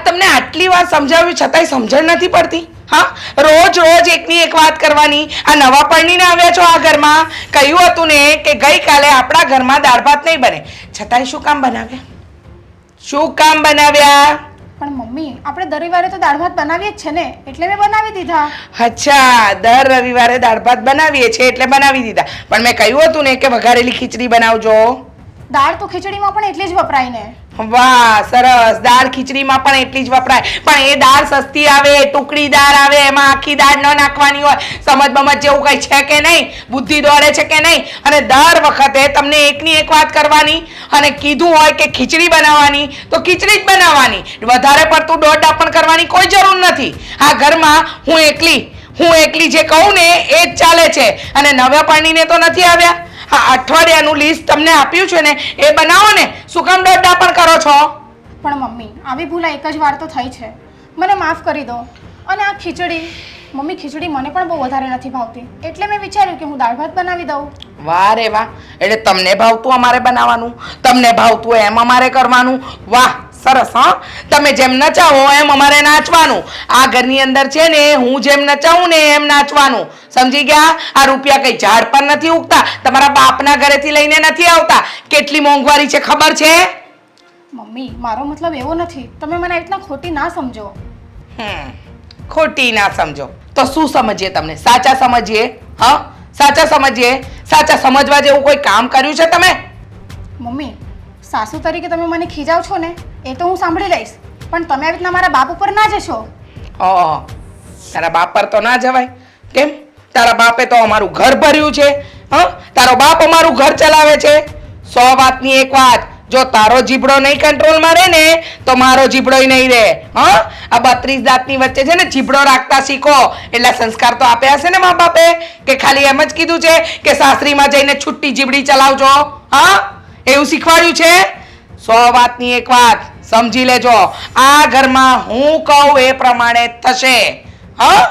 તમને આટલી વાર સમજાવ્યું છતાંય સમજણ નથી પડતી? હા, રોજ રોજ એકની એક વાત કરવાની. આ નવા પરણીને આવ્યા છો આ ઘરમાં, કહ્યું હતું ને કે ગઈકાલે આપણા ઘરમાં દાળ ભાત નહીં બને, છતાંય શું કામ બનાવ્યા? શું કામ બનાવ્યા? પણ મમ્મી, આપણે દર રવિવારે તો દાળ ભાત બનાવીએ જ છે ને, એટલે મેં બનાવી દીધા. અચ્છા, દર રવિવારે દાળ ભાત બનાવીએ છીએ એટલે બનાવી દીધા. પણ મેં કહ્યું હતું ને કે વઘારેલી ખીચડી બનાવજો. દાળ તો ખીચડીમાં પણ એટલી જ વપરાય ને. વાહ, સરસ. દાળ ખીચડીમાં પણ એટલી જ વપરાય, પણ એ દાળ સસ્તી આવે, ટુકડી દાળ આવે, એમાં આખી દાળ ન નાખવાની હોય. સમજ બમજ જેવું કઈ છે કે નહીં? બુદ્ધિ દોડે છે કે નહીં? અને દર વખતે તમને એકની એક વાત કરવાની, અને કીધું હોય કે ખીચડી બનાવવાની તો ખીચડી જ બનાવવાની. વધારે પડતું દોડ પણ કરવાની કોઈ જરૂર નથી. આ ઘરમાં હું એકલી જે કહું ને એ જ ચાલે છે. અને નવા પરણીને તો નથી આવ્યા. હા, અઠવાડિયાનું લિસ્ટ તમને આપ્યું છે ને એ બનાવો ને, શું કામ દોડડા પણ કરો છો? પણ મમ્મી, આવી ભૂલ એક જ વાર તો થઈ છે, મને માફ કરી દો. અને આ ખીચડી, મમ્મી ખીચડી મને પણ બહુ વધારે નથી ભાવતી, એટલે મેં વિચાર્યું કે હું દાળ ભાત બનાવી દઉં. વાહ રે વાહ, એટલે તમને ભાવતું અમારે બનાવવાનું, તમને ભાવતું એમ અમારે કરવાનું. વાહ, સરસ. હા, તમે જેમ નચાવો એમ અમારે નાચવાનું. આ ઘરની અંદર છે ને હું જેમ નચાવું ને એમ નાચવાનું, સમજી ગયા? આ રૂપિયા કઈ ઝાડ પર નથી ઉગતા, તમારા બાપના ઘરેથી લઈને નથી આવતા. કેટલી મોંઘવારી છે ખબર છે? મમ્મી, મારો મતલબ એવો નથી, તમે મને એટલા ખોટી ના સમજો. ખોટી ના સમજો તો શું સમજીએ? તમને સાચા સમજીએ? હા, સાચા સમજીએ. સાચા સમજવા જેવું કોઈ કામ કર્યું છે તમે? મમ્મી, સાસુ તરીકે તમે મને ખીજાવ છો ને એ તો હું સાંભળી લઈશ, પણ તમે આવી રીતના મારા બાપ ઉપર ના જશો. ઓહ, તારા બાપ પર તો ના જવાય. કેમ? તારા બાપે તો અમારું ઘર ભર્યું છે. હા, તારો બાપ અમારું ઘર ચલાવે છે. 100 વાતની એક વાત, જો તારો જીબડો નહીં કંટ્રોલમાં રહે ને તો મારો જીબડોય નહીં રહે. હા, આ 32 દાંતની વચ્ચે છે ને જીબડો રાખતા શીખો. એટલા સંસ્કાર તો આપ્યા હશે ને મા બાપે, કે ખાલી એમ જ કીધું છે કે સાસરીમાં જઈને છૂટી જીબડી ચલાવજો? હા, એવું શીખવાડ્યું છે? 100 વાતની એક વાત સમજી લેજો, આ ઘરમાં હું કહું એ પ્રમાણે થશે. હા,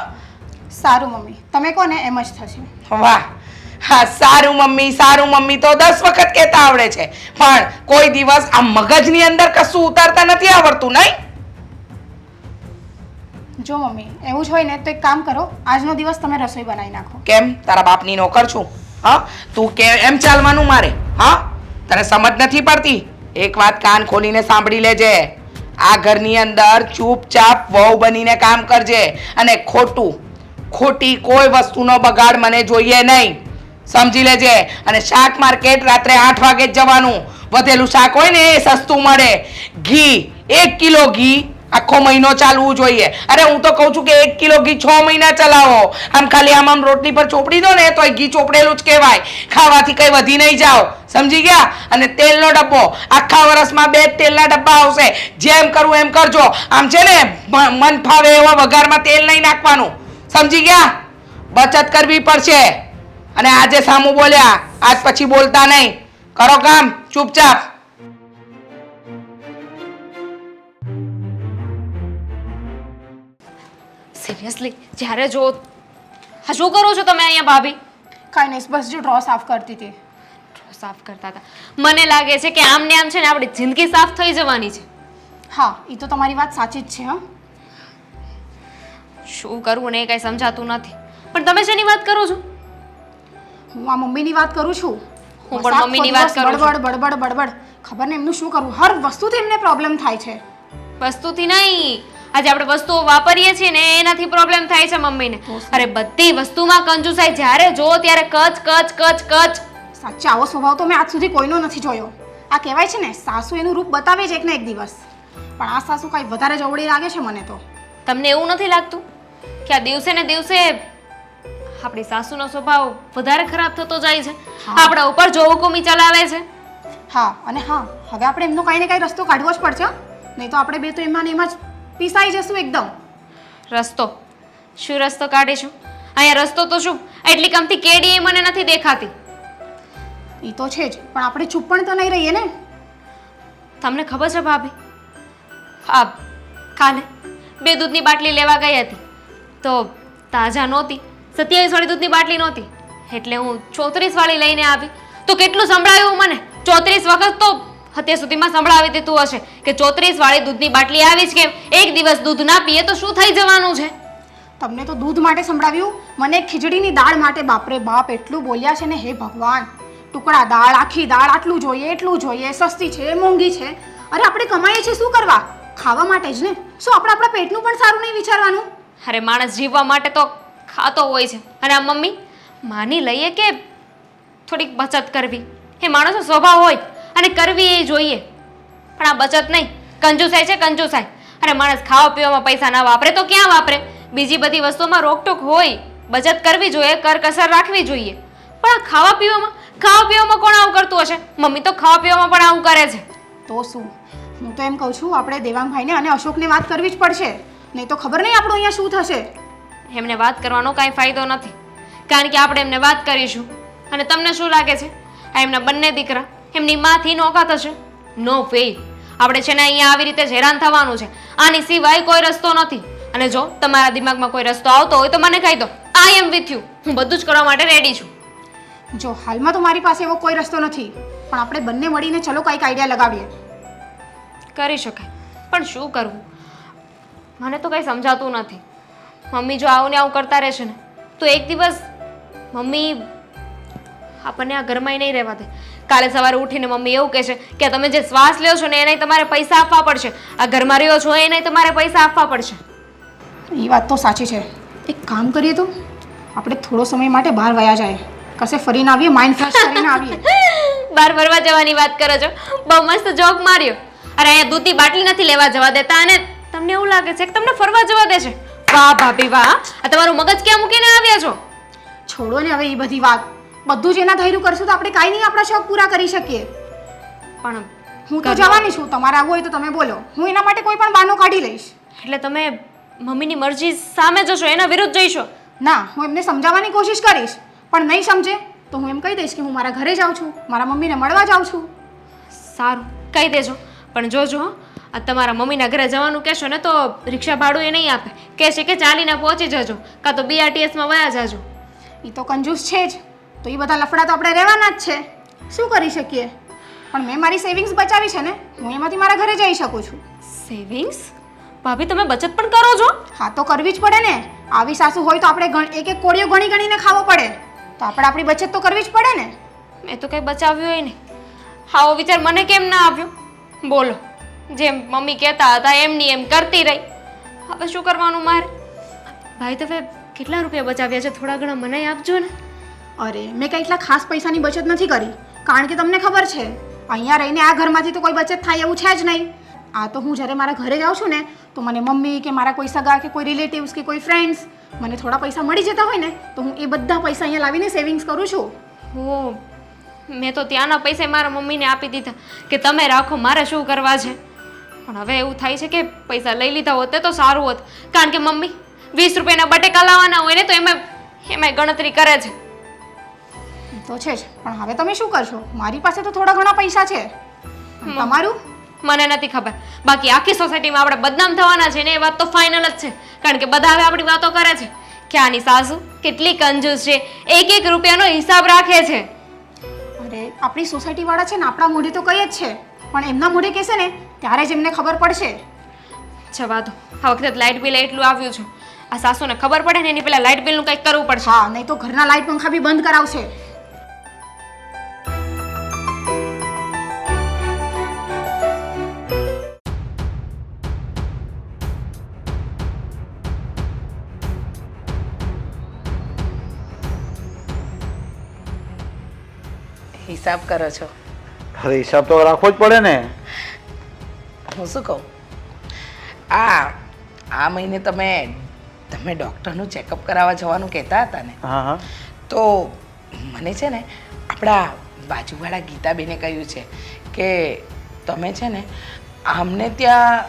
સારું મમ્મી, તમે કહો ને એમ જ થશે. વાહ, હા, સારું મમ્મી તો 10 વખત કહેતા આવડે છે, પણ કોઈ દિવસ આ મગજની અંદર કશું ઉતારતા નથી આવડતું, નહીં? જો મમ્મી, એવું જ હોય ને તો એક કામ કરો, આજનો દિવસ તમે રસોઈ બનાવી નાખો. કેમ? તારા બાપની નોકર છું? હા, તું કે એમ ચાલવાનું મારે? હા, તને સમજ નથી પડતી? એક વાત કાન ખોલીને સાંભળી લેજે, આ ઘરની અંદર ચૂપચાપ વહુ બનીને કામ કરજે, અને ખોટી કોઈ વસ્તુનો બગાડ મને જોઈએ નહીં, સમજી લેજે. અને શાક માર્કેટ રાત્રે 8 વાગે જ જવાનું. વધેલું શાક હોય ને એ સસ્તું મળે. ઘી, 1 કિલો ઘી આખો મહિનો ચાલવું જોઈએ. અરે હું તો કહું છું કે 1 કિલો ઘી 6 મહિના ચલાવો. આમ ખાલી આમ રોટલી પર ચોપડી દો ને તો ઘી ચોપડેલું જ કહેવાય. ખાવાથી કઈ વધી નહીં જાઓ, સમજી ગયા? અને તેલનો ડબ્બો, આખા વર્ષમાં 2 તેલના ડબ્બા આવશે. જેમ કરવું એમ કરજો. આમ છે ને મન ફાવે એવા વઘારમાં તેલ નહીં નાખવાનું, સમજી ગયા? બચત કરવી પડશે. અને આજે સામું બોલ્યા, આજ પછી બોલતા નહીં. કરો કામ ચૂપચાપ. સિરિયસલી, જ્યારે જો હા, શું કરો છો તમે અહીંયા ભાભી? કાંઈ નહીં, બસ જો ડ્રો સાફ કરતી હતી. ડ્રો સાફ કરતા હતા. મને લાગે છે કે આમ ને આમ છે ને આપણી જિંદગી સાફ થઈ જવાની છે. હા, એ તો તમારી વાત સાચી જ છે. હા, શું કરવું ને એ કાંઈ સમજાતું નથી. પણ તમે શેની વાત કરો છો? હું આ મમ્મીની વાત કરું છું. હું પણ મમ્મીની વાત કરું છું. બડબડ ખબર ને એમનું શું કરવું, હર વસ્તુથી એમને પ્રોબ્લેમ થાય છે. વસ્તુથી નહીં, આજે આપણે વસ્તુઓ વાપરીએ છીએ ને એનાથી પ્રોબ્લેમ થાય છે મમ્મીને. અરે બધી વસ્તુમાં કંજુસાઈ, જ્યારે જો ત્યારે કચ. સાચે આવો સ્વભાવ તો મેં આજ સુધી કોઈનો નથી જોયો. આ કહેવાય છે ને, સાસુ એનું રૂપ બતાવે છે એક ને એક દિવસ, પણ આ સાસુ કાંઈ વધારે જવડી લાગે છે મને તો. તમને એવું નથી લાગતું કે આ દિવસે ને દિવસે આપણી સાસુનો સ્વભાવ વધારે ખરાબ થતો જાય છે? આપણા ઉપર જો હુકુમી ચલાવે છે. હા, અને હા, હવે આપણે એમનો કાંઈ ને કાંઈ રસ્તો કાઢવો જ પડશે, નહીં તો આપણે બે તો એમાં ને એમાં જ પીસાઈ જશું એકદમ. રસ્તો? શું રસ્તો કાઢીશું? અહીંયા રસ્તો તો શું, એટલી કમથી કેડી મને નથી દેખાતી. એ તો છે જ, પણ આપણે ચૂપ પણ તો નહીં રહીએ ને. તમને ખબર છે ભાભી, હા, કાલે 2 દૂધની બાટલી લેવા ગઈ હતી તો તાજા નહોતી, 27 વાળી દૂધની બાટલી નહોતી, એટલે હું 34 વાળી લઈને આવી. તો કેટલું સંભળાયું મને, 34 વખત તો અત્યાર સુધીમાં સંભળાવી દીધું હશે કે 34 વાળી દૂધની બાટલી આવી જ કેમ? એક દિવસ દૂધ ના પીએ તો શું થઈ જવાનું છે? તમને તો દૂધ માટે સંભળાવ્યું, મને ખીચડીની દાળ માટે બાપરે બાપ એટલું બોલ્યા છે ને, હે ભગવાન! ટુકડા દાળ, આખી દાળ, આટલું જોઈએ એટલું જોઈએ, સસ્તી છે મોંઘી છે. અરે આપણે કમાઈએ છીએ શું કરવા? ખાવા માટે જ ને. શું આપણે આપણા પેટનું પણ સારું નહીં વિચારવાનું? અરે માણસ જીવવા માટે તો ખાતો હોય છે. અને આ મમ્મી, માની લઈએ કે થોડીક બચત કરવી એ માણસનો સ્વભાવ હોય અને કરવી એ જોઈએ, પણ આ બચત નહીં, કંજુસાઈ છે કંજુસાઈ. અને માણસ ખાવા પીવામાં પૈસા ના વાપરે તો ક્યાં વાપરે? બીજી બધી વસ્તુમાં રોકટોક હોય, બચત કરવી જોઈએ, કરકસર રાખવી જોઈએ, પણ આ ખાવા પીવામાં કોણ આવું કરતું હશે? મમ્મી તો ખાવા પીવામાં પણ આવું કરે છે. તો શું, હું તો એમ કહું છું આપણે દેવાંગભાઈને અને અશોકને વાત કરવી જ પડશે, નહીં તો ખબર નહીં આપણું અહીંયા શું થશે. એમને વાત કરવાનો કાંઈ ફાયદો નથી, કારણ કે આપણે એમને વાત કરીશું અને તમને શું લાગે છે આ એમના બંને દીકરા એમની માંથી નોખા થશે? નો વે. આપણે છે ને અહીંયા આવી રીતે જ હેરાન થવાનું છે, આની સિવાય કોઈ રસ્તો નથી. અને જો તમારા દિમાગમાં કોઈ રસ્તો આવતો હોય તો મને કહી દો, આઈ એમ વિથ યુ. હું બધું જ કરવા માટે રેડી છું. જો હાલમાં તો મારી પાસે એવો કોઈ રસ્તો નથી, પણ આપણે બંને મળીને ચલો કંઈક આઈડિયા લગાવીએ. કરી શકાય, પણ શું કરવું મને તો કંઈ સમજાતું નથી. મમ્મી જો આવું ને આવું કરતા રહેશે ને તો એક દિવસ મમ્મી આપણને આ ઘરમાં નહીં રહેવા દે. કાલે સવારે ઉઠીને મમ્મી એવું કહેશે કે તમે જે શ્વાસ લ્યો છો ને એને તમારે પૈસા આપવા પડશે, આ ઘરમાં રહ્યો છો એને તમારે પૈસા આપવા પડશે. એ વાત તો સાચી છે. એક કામ કરીએ તો આપણે થોડો સમય માટે બહાર વયા જાય, કશે ફરીને આવીએ, માઇન્ડ ફ્રેશ કરીને આવીએ. બહાર ફરવા જવાની વાત કરો છો? બહુ મસ્ત જોક માર્યો. અરે અહીંયા દૂધની બાટલી નથી લેવા જવા દેતા અને તમને એવું લાગે છે કે તમને ફરવા જવા દે છે? વાહ ભાભી વાહ, આ તમારું મગજ ક્યાં મૂકીને આવ્યા છો? છોડો ને હવે એ બધી વાત. બધું જ એના ધૈર્યું કરશું તો આપણે કાંઈ નહીં આપણા શોખ પૂરા કરી શકીએ. પણ હું તો જવાની છું, તમારે આવવું હોય તો તમે બોલો, હું એના માટે કોઈ પણ બહાનો કાઢી લઈશ. એટલે તમે મમ્મીની મરજી સામે જશો, એના વિરુદ્ધ જઈશો? ના, હું એમને સમજાવવાની કોશિશ કરીશ, પણ નહીં સમજે તો હું એમ કહી દઈશ કે હું મારા ઘરે જાઉં છું, મારા મમ્મીને મળવા જાઉં છું. સારું, કહી દેજો. પણ જોજો હો, આ તમારા મમ્મીના ઘરે જવાનું કહેશો ને તો રિક્ષા ભાડું એ નહીં આપે, કહેશે કે ચાલીને પહોંચી જજો કાં તો BRTSમાં વયા જાજો. એ તો કંજૂસ છે જ, તો એ બધા લફડા તો આપણે રહેવાના જ છે. શું કરી શકીએ? પણ મેં મારી સેવિંગ્સ બચાવી છે ને, હું એમાંથી મારા ઘરે જઈ શકું છું. સેવિંગ્સ? ભાભી તમે બચત પણ કરો છો? હા તો કરવી જ પડે ને. આવી સાસુ હોય તો આપણે એક એક કોળીઓ ગણી ગણીને ખાવો પડે, તો આપણે આપણી બચત તો કરવી જ પડે ને. મેં તો કંઈ બચાવ્યું હોય નહીં. આવો વિચાર મને કેમ ના આવ્યો? બોલો, જેમ મમ્મી કહેતા હતા એમની એમ કરતી રહી. હવે શું કરવાનું મારે? ભાઈ તમે કેટલા રૂપિયા બચાવ્યા છે? થોડા ઘણા મને આપજો ને. અરે મેં કંઈ એટલા ખાસ પૈસાની બચત નથી કરી, કારણ કે તમને ખબર છે અહીંયા રહીને આ ઘરમાંથી તો કોઈ બચત થાય એવું છે જ નહીં. આ તો હું જ્યારે મારા ઘરે જાઉં છું ને તો મને મમ્મી કે મારા કોઈ સગા કે કોઈ રિલેટિવ્સ કે કોઈ ફ્રેન્ડ્સ મને થોડા પૈસા મળી જતા હોય ને તો હું એ બધા પૈસા અહીંયા લાવીને સેવિંગ્સ કરું છું. હો, મેં તો ત્યાંના પૈસા મારા મમ્મીને આપી દીધા કે તમે રાખો, મારે શું કરવા છે. પણ હવે એવું થાય છે કે પૈસા લઈ લીધા હોત તો સારું હોત, કારણ કે મમ્મી 20 રૂપિયાના બટેકા લાવવાના હોય ને તો એમાં ગણતરી કરે છે. તો છે જ, પણ હવે તમે શું કરશો? મારી પાસે તો થોડા ઘણા પૈસા છે, તમારું મને નથી ખબર. બાકી આખી સોસાયટીમાં આપણે બદનામ થવાના છે ને એ વાત તો ફાઇનલ જ છે, કારણ કે બધા હવે આપણી વાતો કરે છે કે આની સાસુ કેટલી કંજૂસ છે, એક એક રૂપિયાનો હિસાબ રાખે છે. અરે આપણી સોસાયટી વાળા છે ને આપણા મોઢે તો કહે જ છે, પણ એમના મોઢે કહેશે ને ત્યારે જ એમને ખબર પડશે. જવા દો, આ વખતે લાઇટ બિલ એટલું આવ્યું છે, આ સાસુને ખબર પડે ને એની પહેલા લાઇટ બિલનું કંઈક કરવું પડશે. હા, નહીં તો ઘરના લાઇટ પંખા બી બંધ કરાવશે. હિસાબ કરો છો? અરે હિસાબ તો રાખવો જ પડે ને. હું શું કહું, આ મહિને તમે ડૉક્ટરનું ચેકઅપ કરાવવા જવાનું કહેતા હતા ને, હા હા, તો મને છે ને આપણા બાજુવાળા ગીતાબેને કહ્યું છે કે તમે છે ને આમને ત્યાં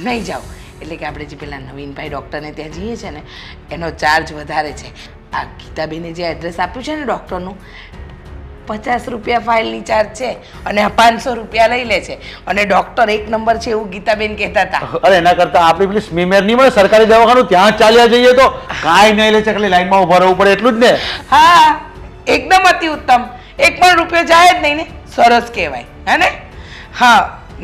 નહીં જાઓ, એટલે કે આપણે જે પેલા નવીનભાઈ ડૉક્ટરને ત્યાં જઈએ છીએ ને એનો ચાર્જ વધારે છે. આ ગીતાબેને જે એડ્રેસ આપ્યું છે ને ડૉક્ટરનું, 50 રૂપિયા ફાઇલની ચાર્જ છે અને 500 રૂપિયા લઈ લે છે, અને ડૉક્ટર એક નંબર છે એવું ગીતાબેન કહેતા હતા. અરે એના કરતા આપણી પેલી સ્મીમેર નહીં મળે સરકારી દવાખાનું, ત્યાં જ ચાલ્યા જઈએ તો કાંઈ નહીં લે છે, ખાલી લાઈનમાં ઉભા રહેવું પડે એટલું જ ને. હા, એકદમ અતિ ઉત્તમ. એક પણ રૂપિયો જાય જ નહીં ને, સરસ કહેવાય હે ને. હા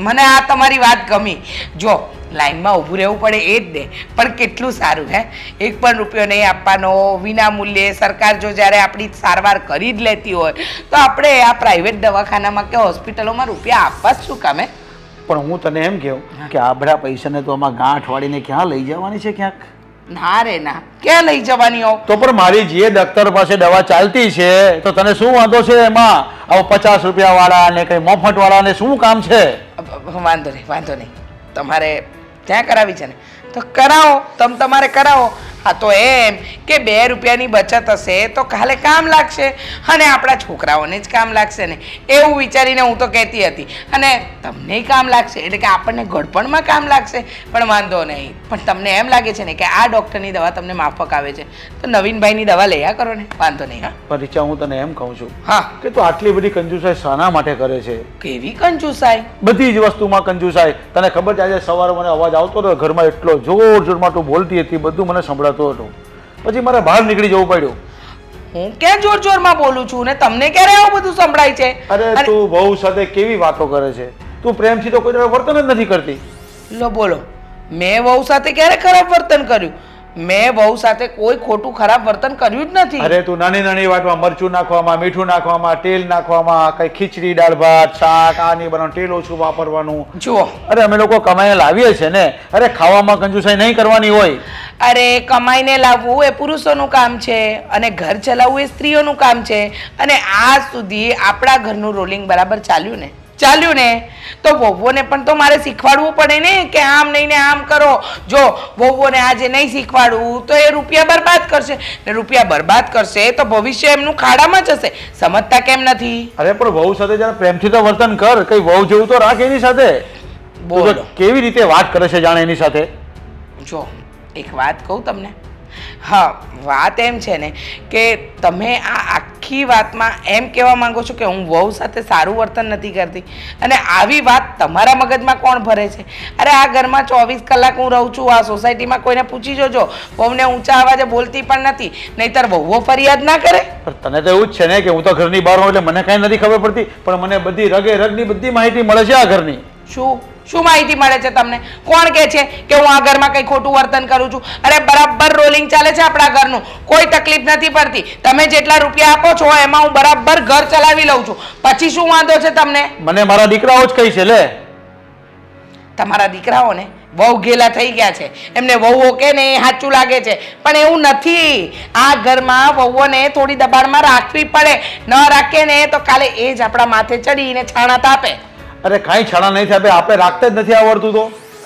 મને આ તમારી વાત ગમી. જો લાઈનમાં ઊભું રહેવું પડે એ જ ને, પણ કેટલું સારું હે. એક પણ રૂપિયો નહીં આપવાનો, વિના મૂલ્યે. સરકાર જો જ્યારે આપણી સારવાર કરી જ લેતી હોય તો આપણે આ પ્રાઇવેટ દવાખાનામાં કે હોસ્પિટલોમાં રૂપિયા આપવા જ શું કામે? પણ હું તને એમ કહું કે આ બધા પૈસાને તો આમાં ગાંઠ વાળીને ક્યાં લઈ જવાની છે ક્યાંક? ના રે ના, ક્યાં લઈ જવાની હો? તો પણ મારી જે દફતર પાસે દવા ચાલતી છે તો તને શું વાંધો છે એમાં? આવો 50 રૂપિયા વાળા ને કઈ મફત વાળા ને શું કામ છે? વાંધો નહીં, વાંધો નહીં. તમારે ત્યાં કરાવી છે ને તો કરાવો, તમારે કરાવો. હા તો એમ કે 2 રૂપિયાની બચત હશે તો કાલે કામ લાગશે અને આપણા છોકરાઓને જ કામ લાગશે ને, એવું વિચારીને હું તો કહેતી હતી. અને તમને કામ લાગશે એટલે કે આપણને ઘડપણમાં કામ લાગશે. પણ વાંધો નહીં. પણ તમને એમ લાગે છે ને કે આ ડૉક્ટરની દવા તમને માફક આવે છે તો નવીનભાઈની દવા લઈ કરો ને, વાંધો નહીં. હા પણ રીચા, હું તને એમ કહું છું હા કે તું આટલી બધી કંજુસાઈ શાના માટે કરે છે? કેવી કંજુસાઈ? બધી જ વસ્તુમાં કંજુસાઈ. તને ખબર છે આજે સવારે મને અવાજ આવતો હતો ઘરમાં, એટલો જોર જોરમાં તું બોલતી હતી, બધું મને સંભળાતું હતું. પછી મારે બહાર નીકળી જવું પડ્યું. હું ક્યાં જોર જોરમાં બોલું છું ને તમને ક્યારે આવું બધું સંભળાય છે? અરે તું બહુ સાથે કેવી વાતો કરે છે? તું પ્રેમથી તો કોઈ વર્તન જ નથી કરતી. લો બોલો, મેં વહુ સાથે ક્યારે ખરાબ વર્તન કર્યું? મેં વહુ સાથે કોઈ ખોટું ખરાબ વર્તન કર્યું જ નથી. અરે તું નાની નાની વાતમાં મરચું નાખવામાં, મીઠું નાખવામાં, તેલ નાખવામાં, કઈ ખીચડી, દાળ ભાત, શાક આ નહીં બનાવવાનું, તેલ ઓછું વાપરવાનું. જુઓ, અરે અમે લોકો કમાઈને લાવીએ છે ને, અરે ખાવામાં કંજુસાઈ નહીં કરવાની હોય. અરે કમાઈને લાવવું એ પુરુષોનું કામ છે અને ઘર ચલાવવું એ સ્ત્રીઓનું કામ છે. અને આજ સુધી આપણા ઘરનું રોલિંગ બરાબર ચાલ્યું ને તો વહુઓને પણ તો મારે શીખવાડવું પડે ને કે આમ નહીં ને આમ કરો. જો વહુઓને આજે નહીં શીખવાડવું તો એ રૂપિયા બરબાદ કરશે ને રૂપિયા બરબાદ કરશે તો ભવિષ્ય એમનું ખાડામાં જશે. સમજતા કેમ નથી? અરે પણ વહુ સાથે જરા પ્રેમથી તો વર્તન કર, કઈ વહુ જેવું તો રાખ એની સાથે. બોલો. કેવી રીતે વાત કરે છે જાણે એની સાથે? જો એક વાત કહું તમને. હા, વાત એમ છે ને કે તમે આ આખી વાતમાં એમ કહેવા માંગો છો કે હું વહુ સાથે સારું વર્તન નથી કરતી, અને આવી વાત તમારા મગજમાં કોણ ભરે છે? અરે આ ઘરમાં 24 કલાક હું રહું છું. આ સોસાયટીમાં કોઈને પૂછી જોજો, વહુને ઊંચા અવાજે બોલતી પણ નથી, નહીંતર વહુઓ ફરિયાદ ના કરે. પણ તને તો એવું જ છે ને કે હું તો ઘરની બહાર હોઉં એટલે મને કાંઈ નથી ખબર પડતી, પણ મને બધી રગે રગની બધી માહિતી મળે છે આ ઘરની. શું માહિતી મળે છે તમને? કોણ કહે છે કે હું આ ઘરમાં કંઈ ખોટું વર્તન કરું છું? અરે બરાબર રોલિંગ ચાલે છે આપણા ઘરનું, કોઈ તકલીફ નથી પડતી. તમે જેટલા રૂપિયા આપો છો એમાં હું બરાબર ઘર ચલાવી લઉં છું. પછી શું વાંધો છે તમને? મને મારા દીકરાઓ જ કહી છે. લે, તમારા દીકરાઓને વહુ ઘેલા થઈ ગયા છે, એમને વહુઓ કે ને એ સાચું લાગે છે, પણ એવું નથી. આ ઘરમાં વહુઓને થોડી દબાણમાં રાખવી પડે. ન રાખે ને તો કાલે એ જ આપણા માથે ચડીને છાણા તાપે. અરે કાંઈ છાણા નહીં થાય, આપણે રાખતા જ નથી આવડતું. તો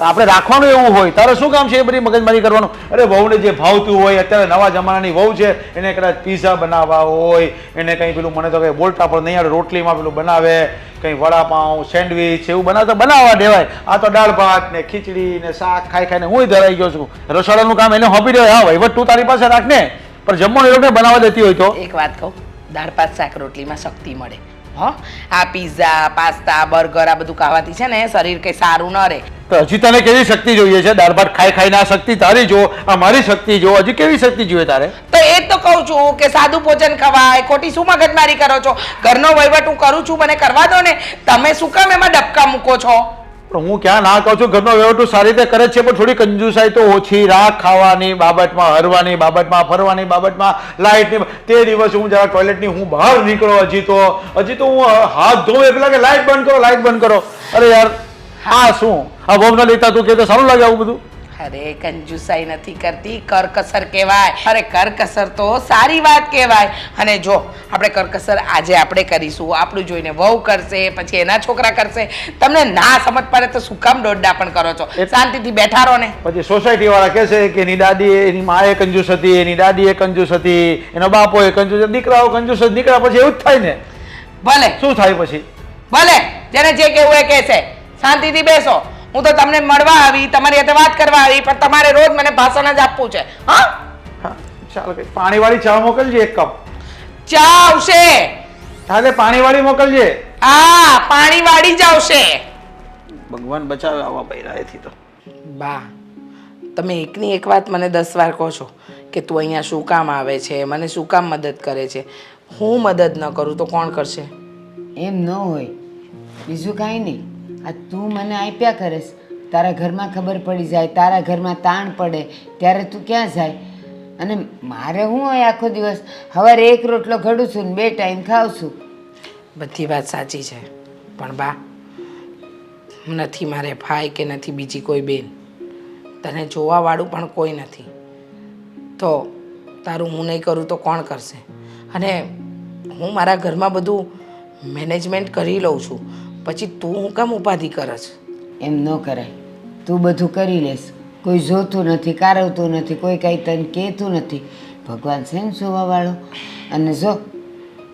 આપણે રાખવાનું એવું હોય, તારે શું કામ છે એ બધી મગજમારી કરવાનું? અરે વહુને જે ભાવતું હોય, અત્યારે નવા જમાનાની વહુ છે, એને કદાચ પીઝા બનાવવા હોય, એને કંઈ પેલું મને તો કંઈ બોલતા પણ નહીં આવડે, રોટલીમાં પેલું બનાવે, કંઈ વડાપાઉં, સેન્ડવીચ એવું બનાવવા દેવાય. આ તો દાળ ભાત ને ખીચડી ને શાક ખાઈ ખાઈને હું ધરાઈ ગયો છું. રસોડાનું કામ એને હોપી દે. હા વહીવટ તું તારી પાસે રાખ ને, પણ જમવાનું એ લોકોને બનાવવા દેતી હોય તો. એક વાત કહું, દાળ ભાત શાક રોટલીમાં શક્તિ મળે. હા, આ પીઝા, પાસ્તા, બર્ગર આ બધું ખાવાથી છે ને શરીર કંઈ સારું ન રહે. તો હજી તને કેવી શક્તિ જોઈએ છે? દાળ ભાત ખાઈ ખાઈને આ શક્તિ તારી જો, આ મારી શક્તિ જો, હજી કેવી શક્તિ જોઈએ તારે? તો એ જ તો કહું છું કે સાદું ભોજન ખવાય. ખોટી શું મગજમારી કરો છો? ઘરનો વહીવટ હું કરું છું, મને કરવા દો ને. તમે શું કામ એમાં ડબકા મૂકો છો? પણ હું ક્યાં ના કહું છું, ઘરનો વ્યવહાર સારી રીતે કરે છે, પણ થોડી કંજુસાઈ તો ઓછી રાખ. ખાવાની બાબતમાં, હરવાની બાબતમાં, ફરવાની બાબતમાં, લાઇટની. તે દિવસે હું જરા ટોયલેટની હું બહાર નીકળો, હજી તો હું હાથ ધોઉં એ પેલા કે લાઇટ બંધ કરો. અરે યાર આ શું? આ વહુ ના લેતા તું કે તો સારું લાગે આવું બધું? અરે કંજુસાઈ નથી કરતી, કરકસર કહેવાય. અરે કરકસર તો સારી વાત કહેવાય. અને જો આપણે કરકસર આજે આપણે કરીશું, આપણું જોઈને વહુ કરશે, પછી એના છોકરા કરશે. તમને ના સમજ પડે તો શું કામ દોડડા પણ કરો છો? શાંતિથી બેઠા રહો ને. પછી સોસાયટી વાળા કહે છે કે એની દાદી, એની માએ કંજૂસ હતી, એની દાદી એ કંજૂસ હતી, એનો બાપો એ કંજૂસ, દીકરાઓ કંજૂસ જ નીકળ્યા. પછી એવું જ થાય ને. ભલે શું થાય પછી? ભલે જેને જે કહેવું એ કહેશે. શાંતિથી બેસો. હું તો તમને મળવા આવી, તમારી સાથે વાત કરવા આવી, પણ તમારે રોજ મને ભાષણ જ આપવું છે. હા, ચાલો પાણી વાળી ચા મોકલજે 1 કપ. ચા આવશે. હાલે પાણી વાળી મોકલજે. હા, પાણી વાળી જ આવશે. ભગવાન બચાવે આવા બૈરાએથી તો. બા, તમે એકની એક વાત મને 10 વાર કહો છો કે તું અહીંયા શું કામ આવે છે, મને શું કામ મદદ કરે છે. હું મદદ ન કરું તો કોણ કરશે? એમ ન હોય, બીજું કાંઈ નહીં. આ તું મને આપ્યા કરેશ, તારા ઘરમાં ખબર પડી જાય, તારા ઘરમાં તાણ પડે ત્યારે તું ક્યાં જાય? અને મારે હું હોય આખો દિવસ સવારે એક રોટલો ઘડું છું ને 2 ટાઈમ ખાઉં છું. બધી વાત સાચી છે, પણ બા નથી મારે ભાઈ કે નથી બીજી કોઈ બેન, તને જોવાવાળું પણ કોઈ નથી. તો તારું હું નહીં કરું તો કોણ કરશે? અને હું મારા ઘરમાં બધું મેનેજમેન્ટ કરી લઉં છું, પછી તું હું કેમ ઉપાધિ કરસ? એમ ન કરાય. તું બધું કરી લેશ, કોઈ જોતું નથી, કારવતું નથી, કોઈ કાંઈ તને કહેતું નથી. ભગવાન છે ને જોવાવાળો. અને જો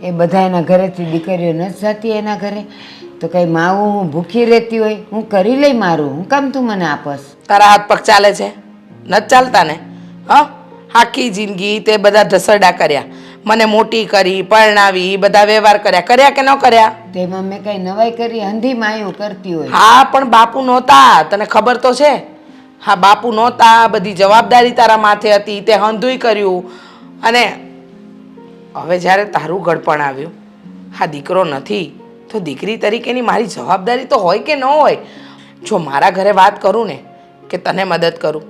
એ બધા એના ઘરેથી દીકરીઓ નથી જતી એના ઘરે, તો કંઈ માવું હું ભૂખી રહેતી હોય હું કરી લઈ મારું, હું કામ તું મને આપસ? તારા હાથ પગ ચાલે છે? નથી ચાલતા ને? હા, આખી જિંદગી તે બધા ઢસરડા કર્યા, મને મોટી કરી, પરણાવી, બધા વ્યવહાર કર્યા કે ન કર્યા? તેમાં મેં કાંઈ નવાઈ કરી? હંધી માયું કરતી હોય. હા, પણ બાપુ નહોતા, તને ખબર તો છે. હા, બાપુ નહોતા, બધી જવાબદારી તારા માથે હતી, તે હંધુય કર્યું. અને હવે જ્યારે તારું ગળપણ આવ્યું, હા દીકરો નથી તો દીકરી તરીકેની મારી જવાબદારી તો હોય કે ન હોય? જો મારા ઘરે વાત કરું ને કે તને મદદ કરું,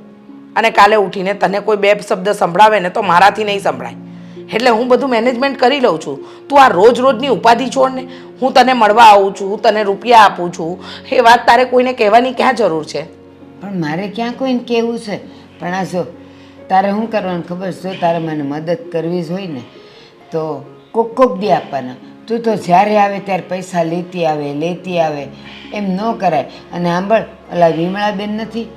અને કાલે ઉઠીને તને કોઈ 2 શબ્દ સંભળાવે ને તો મારાથી નહીં સંભળાય. એટલે હું બધું મેનેજમેન્ટ કરી લઉં છું. તું આ રોજની ઉપાધિ છોડ ને, હું તને મળવા આવું છું, તને રૂપિયા આપું છું, એ વાત તારે કોઈને કહેવાની ક્યાં જરૂર છે? પણ મારે ક્યાં કોઈને કહેવું છે? પણ આ જો તારે શું કરવાનું ખબર છે? જો તારે મને મદદ કરવી જ હોય ને તો કોક દી આપવાના. તું તો જ્યારે આવે ત્યારે પૈસા લેતી આવે, એમ ન કરાય. અને સાંભળ, ઓલા વિમળાબેન નથી,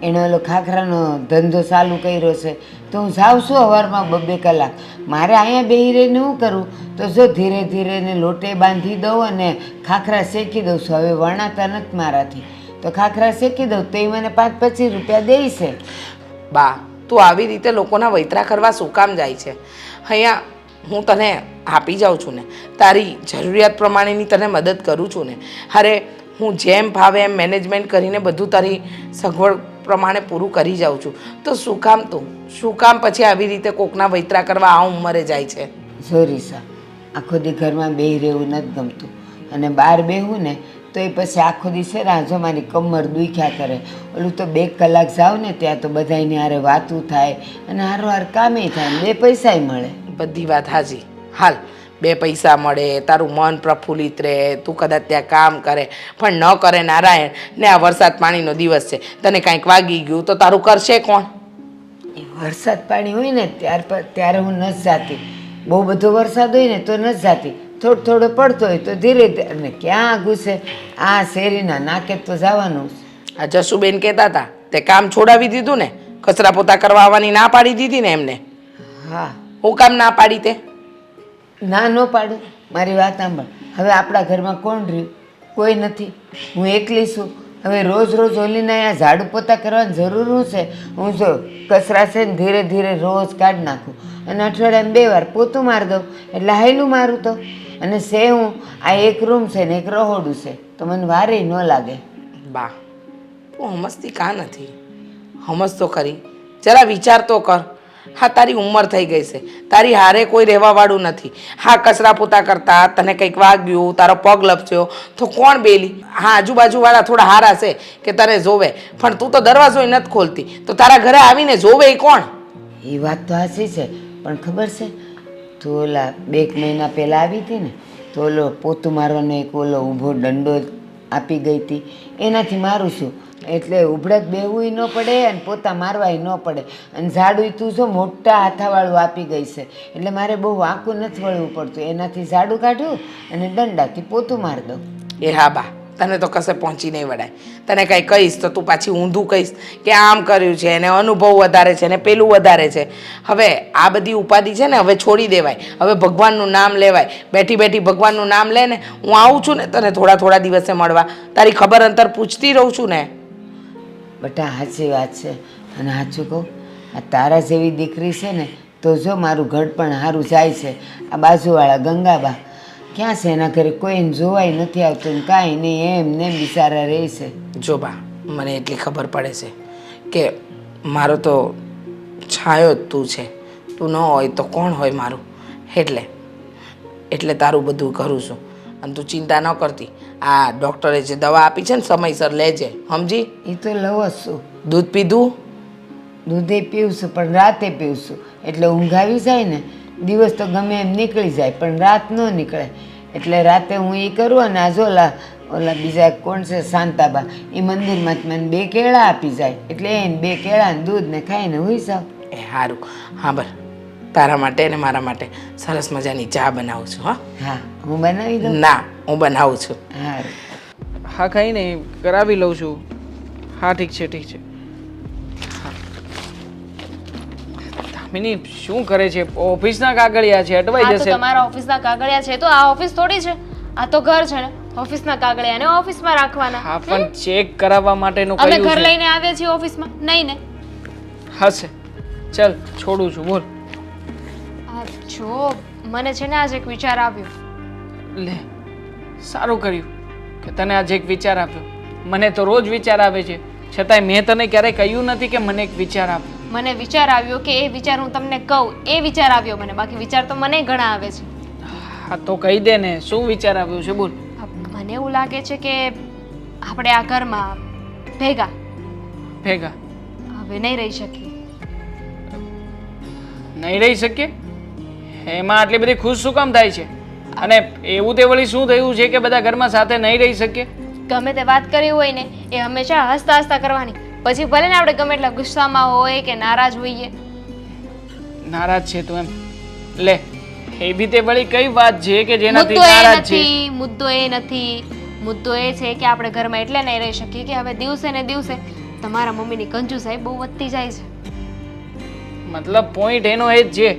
એણે ઓલો ખાખરાનો ધંધો ચાલુ કર્યો છે, તો હું જાઉં છું સવારમાં 2-2 કલાક. મારે અહીંયા બેસી રહીને શું કરું? તો જો ધીરે ધીરે એને લોટે બાંધી દઉં અને ખાખરા શેકી દઉં છું. હવે વણાતા નથી મારાથી, તો ખાખરા શેકી દઉં તો એ મને 5-25 રૂપિયા દે છે. બા, તું આવી રીતે લોકોના વૈતરા કરવા શું કામ જાય છે? અહીંયા હું તને આપી જાઉં છું ને, તારી જરૂરિયાત પ્રમાણેની તને મદદ કરું છું ને. અરે હું જેમ ભાવે એમ મેનેજમેન્ટ કરીને બધું તારી સગવડ પ્રમાણે પૂરું કરી જાઉં છું, તો શું કામ પછી આવી રીતે કોકના વૈતરા કરવા આ ઉંમરે જાય છે? જો રીસા, આખો દી ઘરમાં બેહી રહેવું નથી ગમતું, અને બહાર બેહું ને તો એ પછી આખો દી છે ને જો મારી કમર દુખ્યા કરે. ઓલું તો 2 કલાક જાઉં ને ત્યાં તો બધાને હારે વાતું થાય અને હારો કામે થાય, 2 પૈસાય મળે. બધી વાત હાજી. હાલ 2 પૈસા મળે, તારું મન પ્રફુલ્લિત રહે, તું કદાચ ત્યાં કામ કરે, પણ ન કરે નારાયણ ને આ વરસાદ પાણીનો દિવસ છે, તને કાંઈક વાગી ગયું તો તારું કરશે કોણ? એ વરસાદ પાણી હોય ને ત્યારે હું નથી જાતી. બહુ બધો વરસાદ હોય ને તો નથી જાતી, થોડો પડતો હોય તો ધીરે ધીરે. અને ક્યાં ઘૂસે આ શેરીના નાકે તો જવાનું. આ જસુબેન કહેતા હતા તે કામ છોડાવી દીધું ને, કચરા પોતા કરવા આવવાની ના પાડી દીધી ને એમને? હા. હું કામ ના પાડી તે? ના ન પાડું. મારી વાત સાંભળ, હવે આપણા ઘરમાં કોણ રહ્યું? કોઈ નથી, હું એકલી છું. હવે રોજ ઓલીને અહીંયા ઝાડુ પોતા કરવાની જરૂર શું છે? હું જો કચરા છે ને ધીરે ધીરે રોજ કાઢી નાખું અને અઠવાડિયામાં 2 વાર પોતું મારી દઉં, એટલે હાયલું મારું તો. અને છે હું આ એક રૂમ છે ને એક રહોડું છે, તો મને વારે ન લાગે. બા, તું સમજતી કાં નથી? સમજ તો ખરી, જરા વિચાર તો કર. હા, તારી ઉંમર થઈ ગઈ છે, તારી હારે કોઈ રહેવાવાળું નથી. હા, કચરા પોતા કરતા તને કંઈક વાગ્યું, તારો પગ લપસ્યો તો કોણ બેલી? હા, આજુબાજુવાળા થોડા હારા છે કે તને જોવે, પણ તું તો દરવાજો નથી ખોલતી, તો તારા ઘરે આવીને જોવે એ કોણ? એ વાત તો સાચી છે, પણ ખબર છે તું ઓલા 2 મહિના પહેલાં આવી હતી ને, તો ઓલો પોતું મારવાનો એક ઓલો ઊભો દંડો આપી ગઈ હતી, એનાથી મારું છું. એટલે ઉભડક બેહવું ન પડે અને પોતા મારવાય ન પડે. અને ઝાડું તું જો મોટા હાથાવાળું આપી ગઈ છે, એટલે મારે બહુ વાંકું નથી વળવું પડતું. એનાથી ઝાડું કાઢું અને દંડાથી પોતું મારી દઉં. એ હા બા, તને તો કશે પહોંચી નહીં વળાય. તને કંઈ કહીશ તો તું પાછી ઊંધું કહીશ કે આમ કર્યું છે એને અનુભવ વધારે છે ને પેલું વધારે છે. હવે આ બધી ઉપાધિ છે ને હવે છોડી દેવાય. હવે ભગવાનનું નામ લેવાય. બેઠી ભગવાનનું નામ લે ને. હું આવું છું ને તને થોડા દિવસે મળવા, તારી ખબર અંતર પૂછતી રહું છું ને. બટા સાચી વાત છે. અને સાચું કહું, આ તારા જેવી દીકરી છે ને તો જો મારું ઘર પણ સારું જાય છે. આ બાજુવાળા ગંગાબા ક્યાં છે? એના ઘરે કોઈને જોવાય નથી આવતું ને કાંઈ નહીં, એમ ને બિચારા રહે છે. જો બા, મને એટલી ખબર પડે છે કે મારો તો છાયો જ તું છે. તું ન હોય તો કોણ હોય મારું? એટલે તારું બધું કરું છું. અને તું ચિંતા ન કરતી. આ ડૉક્ટરે જે દવા આપી છે ને સમયસર લેજે, સમજી? એ તો લઉં જ છું. દૂધ પીધું? દૂધે પીવું છું પણ રાતે પીવું છું, એટલે ઊંઘ આવી જાય ને. દિવસ તો ગમે એમ નીકળી જાય પણ રાત ન નીકળે, એટલે રાતે હું એ કરું. અને આ જો ઓલા બીજા કોણ છે શાંતાબા, એ મંદિરમાં જ મને 2 કેળા આપી જાય, એટલે એને 2 કેળા ને દૂધ ને ખાઈને હુઈ જાવ. એ સારું. હા બર, તારા માટે ને મારા માટે સરસ મજાની ચા બનાવું છું. હા હા, હું બનાવી દઉં. ના, હું બનાવું છું. સારું. હા કંઈ નહીં, કરાવી લઉં છું. હા ઠીક છે ઠીક છે. દામિની શું કરે છે? ઓફિસના કાગળિયા છે, અટવાઈ આ તો જશે. તમારા ઓફિસના કાગળિયા છે તો આ ઓફિસ થોડી છે, આ તો ઘર છે ને. ઓફિસના કાગળિયાને ઓફિસમાં રાખવાના. હા પણ ચેક કરાવવા માટેનું અમે કહ્યું ઘર છે. લઈને આવ્યા છીએ ઓફિસમાં, નહીં ને? હશે. ચાલ છોડું છું, બોલ. આ જો મને છે ને આજે એક વિચાર આવ્યો. લે, સારું કર્યું કે તને આજે એક વિચાર આપ્યો. મને તો રોજ વિચાર આવે છે, છતાંય મેં તને ક્યારેય કહ્યું નથી કે મને એક વિચાર આપ્યો. મને વિચાર આવ્યો કે એ વિચાર હું તમને કહું, એ વિચાર આવ્યો મને. બાકી વિચાર તો મને ઘણા આવે છે. હા તો કહી દે ને, શું વિચાર આવ્યો છે, બોલ. મને એવું લાગે છે કે આપણે આ ઘરમાં ભેગા ભેગા હવે નહીં રહી શકીએ. નહીં રહી શકીએ? એમાં આટલી બધી ખુશ શું કામ થાય છે? અને એવું તે વળી શું થયું છે કે બધા ઘરમાં સાથે નહીં રહી શકીએ? ગમે તે વાત કરી હોય ને એ હંમેશા હસતા હસતા કરવાની. પછી ભલે ને આપણે ગમે એટલા ગુસ્સામાં હોય કે નારાજ હોઈએ. નારાજ છે તું એમ? લે, એ બી તે વળી કઈ વાત છે કે જેનાથી મુદ્દો એ નારાજ છે? નથી, મુદ્દો એ નથી. મુદ્દો એ છે કે આપણે ઘરમાં એટલે નહીં રહી શકીએ કે હવે દિવસે ને દિવસે તમારા મમ્મીની કંજુસાઈ બહુ વધતી જાય છે. મતલબ પોઈન્ટ એનો એ જ છે.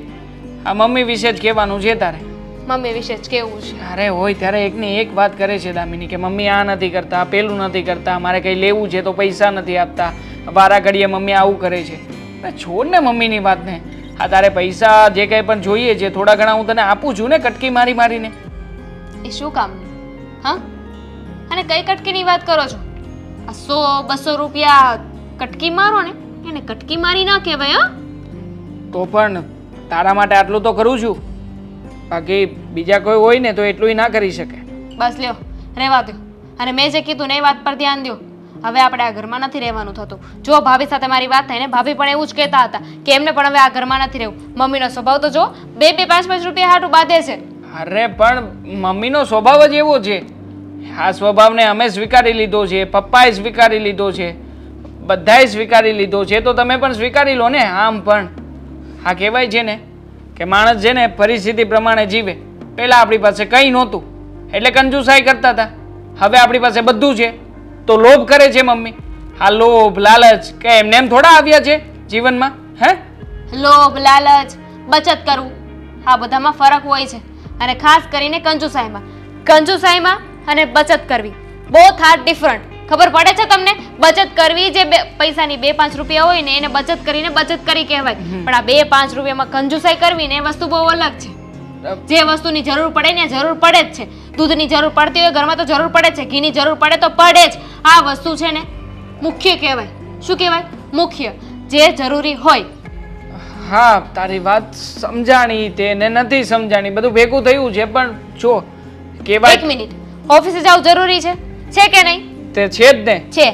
આ મમ્મી વિશે જ કહેવાનું છે તારે? મમ્મી વિશે જ કેવું છે. અરે હોય ત્યારે એકની એક વાત કરે છે દામિની કે મમ્મી આ નથી કરતા, પેલું નથી કરતા, મારે કંઈ લેવું છે તો પૈસા નથી આપતા, વારા ઘડીએ મમ્મી આવું કરે છે. અરે છોડ ને મમ્મીની વાતને. આ તારે પૈસા જે કંઈ પણ જોઈએ છે થોડા ઘણા હું તને આપું છું ને, કટકી મારી મારીને. એ શું કામનું? હા, અને કઈ કટકીની વાત કરો છો? આ 100-200 રૂપિયા કટકી મારો ને એને કટકી મારી ના કહેવાય. હા, તો પણ તારા માટે આટલું તો કરું છું, બાકી બીજા કોઈ હોય ને તો એટલું ના કરી શકે. બસ લ્યો, રહેવા દો. અને મેં જે કીધું ને એ વાત પર ધ્યાન દો. હવે આપણે આ ઘરમાં નથી રહેવાનું થતું. જો ભાભી સાથે મારી વાત થાય ને, ભાભી પણ એવું જ કહેતા હતા કે એમને પણ હવે આ ઘરમાં નથી રહેવું. મમ્મીનો સ્વભાવ તો જો 2-5 રૂપિયા હાટું બાંધે છે. અરે પણ મમ્મીનો સ્વભાવ જ એવો છે. આ સ્વભાવને અમે સ્વીકારી લીધો છે, પપ્પાએ સ્વીકારી લીધો છે, બધાએ સ્વીકારી લીધો છે, તો તમે પણ સ્વીકારી લો ને. આમ પણ આ કહેવાય છે ને કે માણસ છે ને પરિસ્થિતિ પ્રમાણે જીવે. પહેલાં આપણી પાસે કંઈ નહોતું એટલે કંજુસાઈ કરતા હતા, હવે આપણી પાસે બધું છે તો લોભ કરે છે મમ્મી. આ લોભ લાલચ કે એમને એમ થોડા આવ્યા છે જીવનમાં? હે, લોભ, લાલચ, બચત કરવું, આ બધામાં ફરક હોય છે. અને ખાસ કરીને કંજુસાઈમાં. કંજુસાઈમાં અને બચત કરવી બોથ આર ડિફરન્ટ. ખબર પડે છે તમને? બચત કરવી જે પૈસાની 2-5 રૂપિયા હોય ને એને બચત કરીને બચત કરી કહેવાય. પણ આ 2-5 રૂપિયામાં કંજુસાઈ કરવી ને એ વસ્તુ બહુ અલગ છે. જે વસ્તુની જરૂર પડે ને જરૂર પડે જ છે. દૂધની જરૂર પડતી હોય ઘરમાં તો જરૂર પડે છે, ઘીની જરૂર પડે તો પડે જ. આ વસ્તુ છે ને મુખ્ય કહેવાય. શું કહેવાય? મુખ્ય, જે જરૂરી હોય. હા તારી વાત સમજાણી, તેને નથી સમજાણી, બધું ભેગું થયું છે. પણ જો કહેવાય 1 મિનિટ, ઓફિસે જવું જરૂરી છે કે નહીં? તે છે જ ને. છે.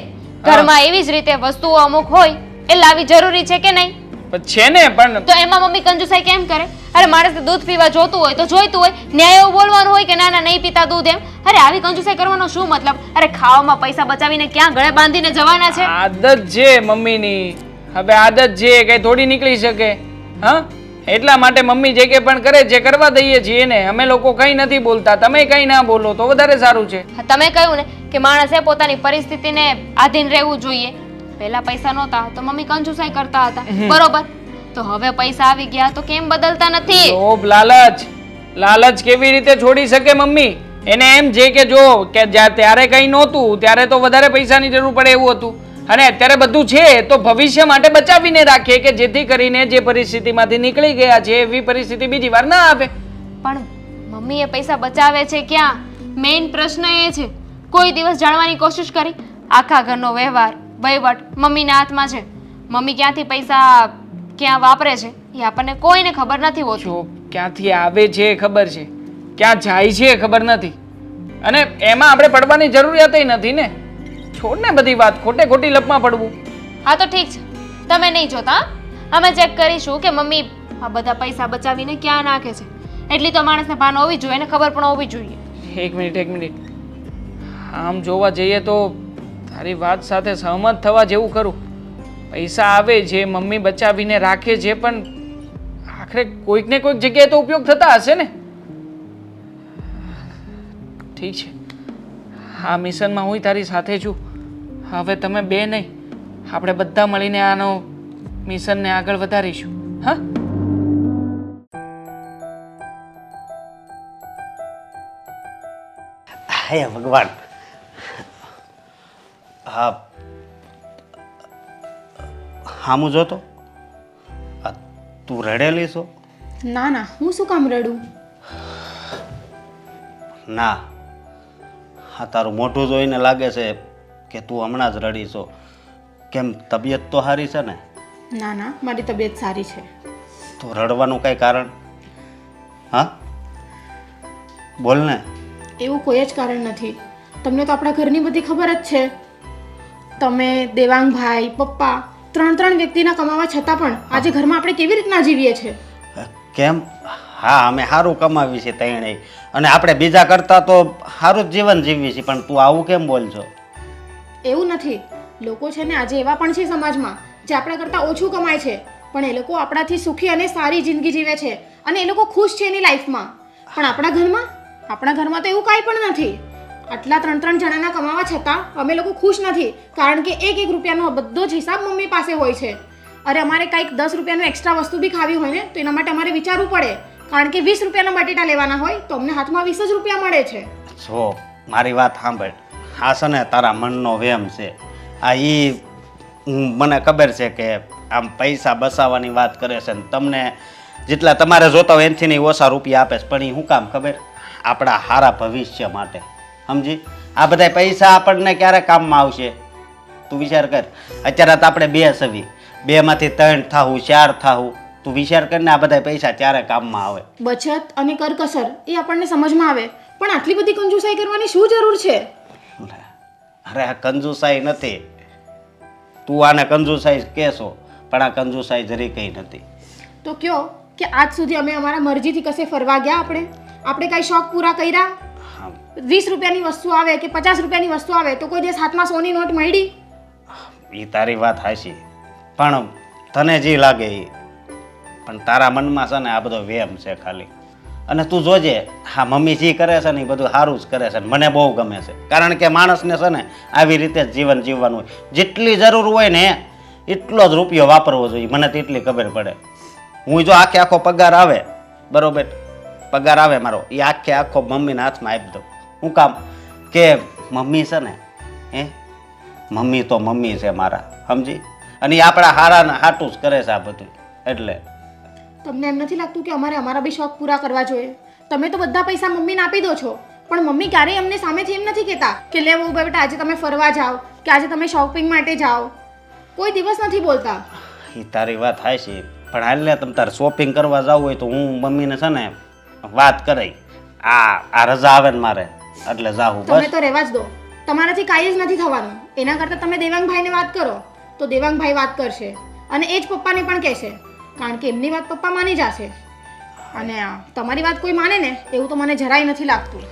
ઘરમાં એવી જ રીતે વસ્તુઓ અમુક હોય એ લાવી જરૂરી છે કે નહીં? પણ છે ને, પણ તો એમાં મમ્મી કંજુસાઈ કેમ કરે? અરે માણસને દૂધ પીવા જોતું હોય તો જોઈતું હોય, ન્યાય એવું બોલવાનું હોય કે ના ના નહીં પીતા દૂધ એમ. અરે આવી કંજુસાઈ કરવાનો શું મતલબ? અરે ખાવામાં પૈસા બચાવીને ક્યાં ગળે બાંધીને જવાના છે? આદત છે મમ્મીની. હવે આદત છે કઈ થોડી નીકળી શકે. હા, એટલા માટે મમ્મી જે કે પણ કરે છે કરવા દઈએ છીએ ને. અમે લોકો કંઈ નથી બોલતા, તમે કંઈ ના બોલો તો વધારે સારું છે. હા, તમે કહ્યું ને કે માણસે પોતાની પરિસ્થિતિને આધીન રહેવું જોઈએ. પહેલા પૈસા નહોતા તો મમ્મી કંજુસાઈ કરતા હતા, બરોબર? તો હવે પૈસા આવી ગયા તો કેમ બદલતા નથી? લોભ, લાલચ. લાલચ કેવી રીતે છોડી શકે મમ્મી? એને એમ છે કે જો કે ત્યારે કંઈ નહોતું ત્યારે તો વધારે પૈસાની જરૂર પડે એવું હતું, અને અત્યારે બધું છે તો ભવિષ્ય માટે બચાવીને રાખીએ કે જેથી કરીને જે પરિસ્થિતિમાંથી નીકળી ગયા છે એવી પરિસ્થિતિ બીજી વાર ના આવે. પણ મમ્મી એ પૈસા બચાવે છે ક્યાં? મેઇન પ્રશ્ન એ છે. કોઈ દિવસ જાણવાની કોશિશ કરી? આખા ઘરનો વ્યવહાર વહીવટ મમ્મીના હાથમાં છે. મમ્મી ક્યાંથી પૈસા ક્યાં વાપરે છે એ આપણને કોઈને ખબર નથી હોતું. જો ક્યાંથી આવે છે એ ખબર છે, ક્યાં જાય છે એ ખબર નથી. અને એમાં આપણે પડવાની જરૂરિયાત નથી ને. છોડ ને બધી વાત, ખોટે ખોટી લપમાં પડવું. હા તો ઠીક છે, તમે નહીં જોતા હા? અમે ચેક કરીશું કે મમ્મી આ બધા પૈસા બચાવીને ક્યાં નાખે છે. એટલી તો માણસને ભાન હોવી જોઈએ ને ખબર પણ હોવી જોઈએ. એક મિનિટ. આમ જોવા જઈએ તો તારી વાત સાથે સહમત થવા જેવું ખરું. પૈસા આવે છે, મમ્મી બચાવીને રાખે છે, પણ આખરે કોઈક ને કોઈક જગ્યાએ તો ઉપયોગ થતા હશે ને. ઠીક છે, આ મિશનમાં હું તારી સાથે છું. હવે તમે બે નહીં, આપણે બધા મળીને આનો મિશનને આગળ વધારીશું. હા, હે ભગવાન. હા, હામું જોતો તું રડેલી છો? ના ના, હું શું કામ રડું? ના, હા તારું મોઢું જોઈને લાગે છે કે તું હમણાં જ રડી છો. કેમ, તબિયત તો સારી છે ને? ના ના, મારી તબિયત સારી છે. તો રડવાનું કઈ કારણ? હા, બોલ ને. એવું કોઈ જ કારણ નથી. તમને તો આપણા ઘરની બધી ખબર જ છે. તમે, દેવાંગભાઈ, પપ્પા, ત્રણ વ્યક્તિના કમાવા છતાં પણ આજે ઘરમાં આપણે કેવી રીતના જીવીએ છીએ? કેમ? હા, અમે સારું કમાવી છે ત્રણેય, અને આપણે બીજા કરતાં તો સારું જ જીવન જીવીએ છીએ, પણ તું આવું કેમ બોલ છો? એવું નથી. લોકો છે ને આજે એવા પણ છે સમાજમાં જે આપણા કરતાં ઓછું કમાય છે, પણ એ લોકો આપણાથી સુખી અને સારી જિંદગી જીવે છે અને એ લોકો ખુશ છે એની લાઈફમાં. પણ આપણા ઘરમાં તો એવું કાંઈ પણ નથી. આટલા ત્રણ જણાના કમાવા છતાં અમે લોકો ખુશ નથી, કારણ કે એક રૂપિયાનો બધો જ હિસાબ મમ્મી પાસે હોય છે. અરે અમારે કંઈક 10 રૂપિયાનું એક્સ્ટ્રા વસ્તુ બી ખાવી હોય ને તો એના માટે અમારે વિચારવું પડે, કારણ કે 20 રૂપિયાના બટેટા લેવાના હોય તો અમને હાથમાં 20 જ રૂપિયા મળે છે. જો મારી વાત સાંભળ. હા છે ને, તારા મનનો વહેમ છે આ. મને ખબર છે કે આમ પૈસા બચાવવાની વાત કરે છે ને તમને જેટલા તમારે જોતા હોય એનાથી નહીં ઓછા રૂપિયા આપે છે, પણ એ શું કામ ખબર? આપણા સારા ભવિષ્ય માટે, સમજી? આ બધા પૈસા આપણને ક્યારે કામમાં આવશે તું વિચાર કર. અત્યારે તો આપણે 2 છવી, 2માંથી 3 થાવું, 4 થાવું. તું વિચાર કર ને આ બધા પૈસા ક્યારે કામમાં આવે. બચત અને કરકસર એ આપણને સમજમાં આવે, પણ આટલી બધી કંજૂસાઈ કરવાની શું જરૂર છે? અરે આ કંજુસાઈ નથી. તું આને કંજુસાઈ કહેશો, પણ આ કંજુસાઈ જરી કંઈ નથી. તો કયો કે આજ સુધી અમે અમારા મરજીથી કશે ફરવા ગયા? આપણે કાંઈ શોખ પૂરા કર્યા? 20 રૂપિયાની વસ્તુ આવે કે 50 રૂપિયાની વસ્તુ આવે તો કોઈ દિવસ હાથમાં સોની નોટ મળી? એ તારી વાત હાચી, પણ તને જે લાગે એ, પણ તારા મનમાં છે ને આ બધો વહેમ છે ખાલી. અને તું જોજે, હા મમ્મી જે કરે છે ને એ બધું સારું જ કરે છે, મને બહુ ગમે છે. કારણ કે માણસને છે ને આવી રીતે જ જીવન જીવવાનું હોય. જેટલી જરૂર હોય ને એટલો જ રૂપિયો વાપરવો જોઈએ, મને તો એટલી ખબર પડે. હું જો આખો પગાર આવે, બરોબર, પગાર આવે મારો, એ આખો મમ્મીના હાથમાં આપી દઉં. શું કામ? કે મમ્મી છે ને મમ્મી તો મમ્મી છે મારા, સમજી? અને એ આપણા હારાના હાટું જ કરે છે આ બધું. એટલે તમને એમ નથી લાગતું કે અમારે અમારા બી શોખ પૂરા કરવા જોઈએ? તમે તો બધા પૈસા મમ્મીને આપી દો છો, પણ મમ્મી ક્યારેય અમને સામેથી એમ નથી કહેતા કે લે બહુ બેટા આજે તમે ફરવા જાઓ કે આજે તમે શોપિંગ માટે જાઓ. કોઈ દિવસ નથી બોલતા. એ તારી વાત થાય છે, પણ હાલ ને તમે તારે શોપિંગ કરવા જવું હોય તો હું મમ્મીને છે ને વાત કરી, આ રજા આવે ને મારે એટલે જાવું. તમે તો રહેવા જ દો, તમારાથી કાંઈ જ નથી થવાનું. એના કરતાં તમે દેવાંગભાઈને વાત કરો તો દેવાંગભાઈ વાત કરશે અને એ જ પપ્પાને પણ કહેશે, કારણ કે એમની વાત પપ્પા માની જશે. અને તમારી વાત કોઈ માને ને એવું તો મને જરાય નથી લાગતું.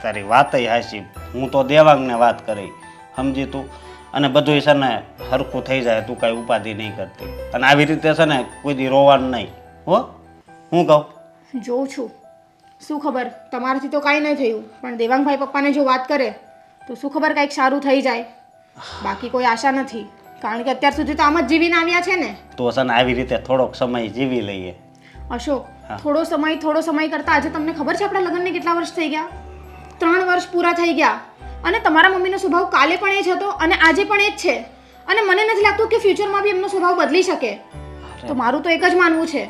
તારી વાત હાચી. હું તો દેવાંગને વાત કરી, સમજી તું? અને બધું છે ને હરખું થઈ જાય, તું કાંઈ ઉપાધિ નહીં કરતી. અને આવી રીતે છે ને કોઈ દી રોવાનું નહીં, હો? હું કહું? જોઉં છું. શું ખબર, તમારાથી તો કાંઈ નહીં થયું, પણ દેવાંગભાઈ પપ્પાને જો વાત કરે તો શું ખબર કાંઈક સારું થઈ જાય. બાકી કોઈ આશા નથી, કારણ કે અત્યાર સુધી તો આમ જ જીવીને આવ્યા છે ને. તો છે ને આવી રીતે થોડોક સમય જીવી લઈએ. અશોક, થોડો સમય કરતાં આજે તમને ખબર છે આપણા લગ્નને કેટલા વર્ષ થઈ ગયા? 3 વર્ષ પૂરા થઈ ગયા. અને તમારા મમ્મીનો સ્વભાવ કાલે પણ એ જ હતો અને આજે પણ એ જ છે. અને મને નથી લાગતું કે ફ્યુચરમાં બી એમનો સ્વભાવ બદલી શકે. તો મારું તો એક જ માનવું છે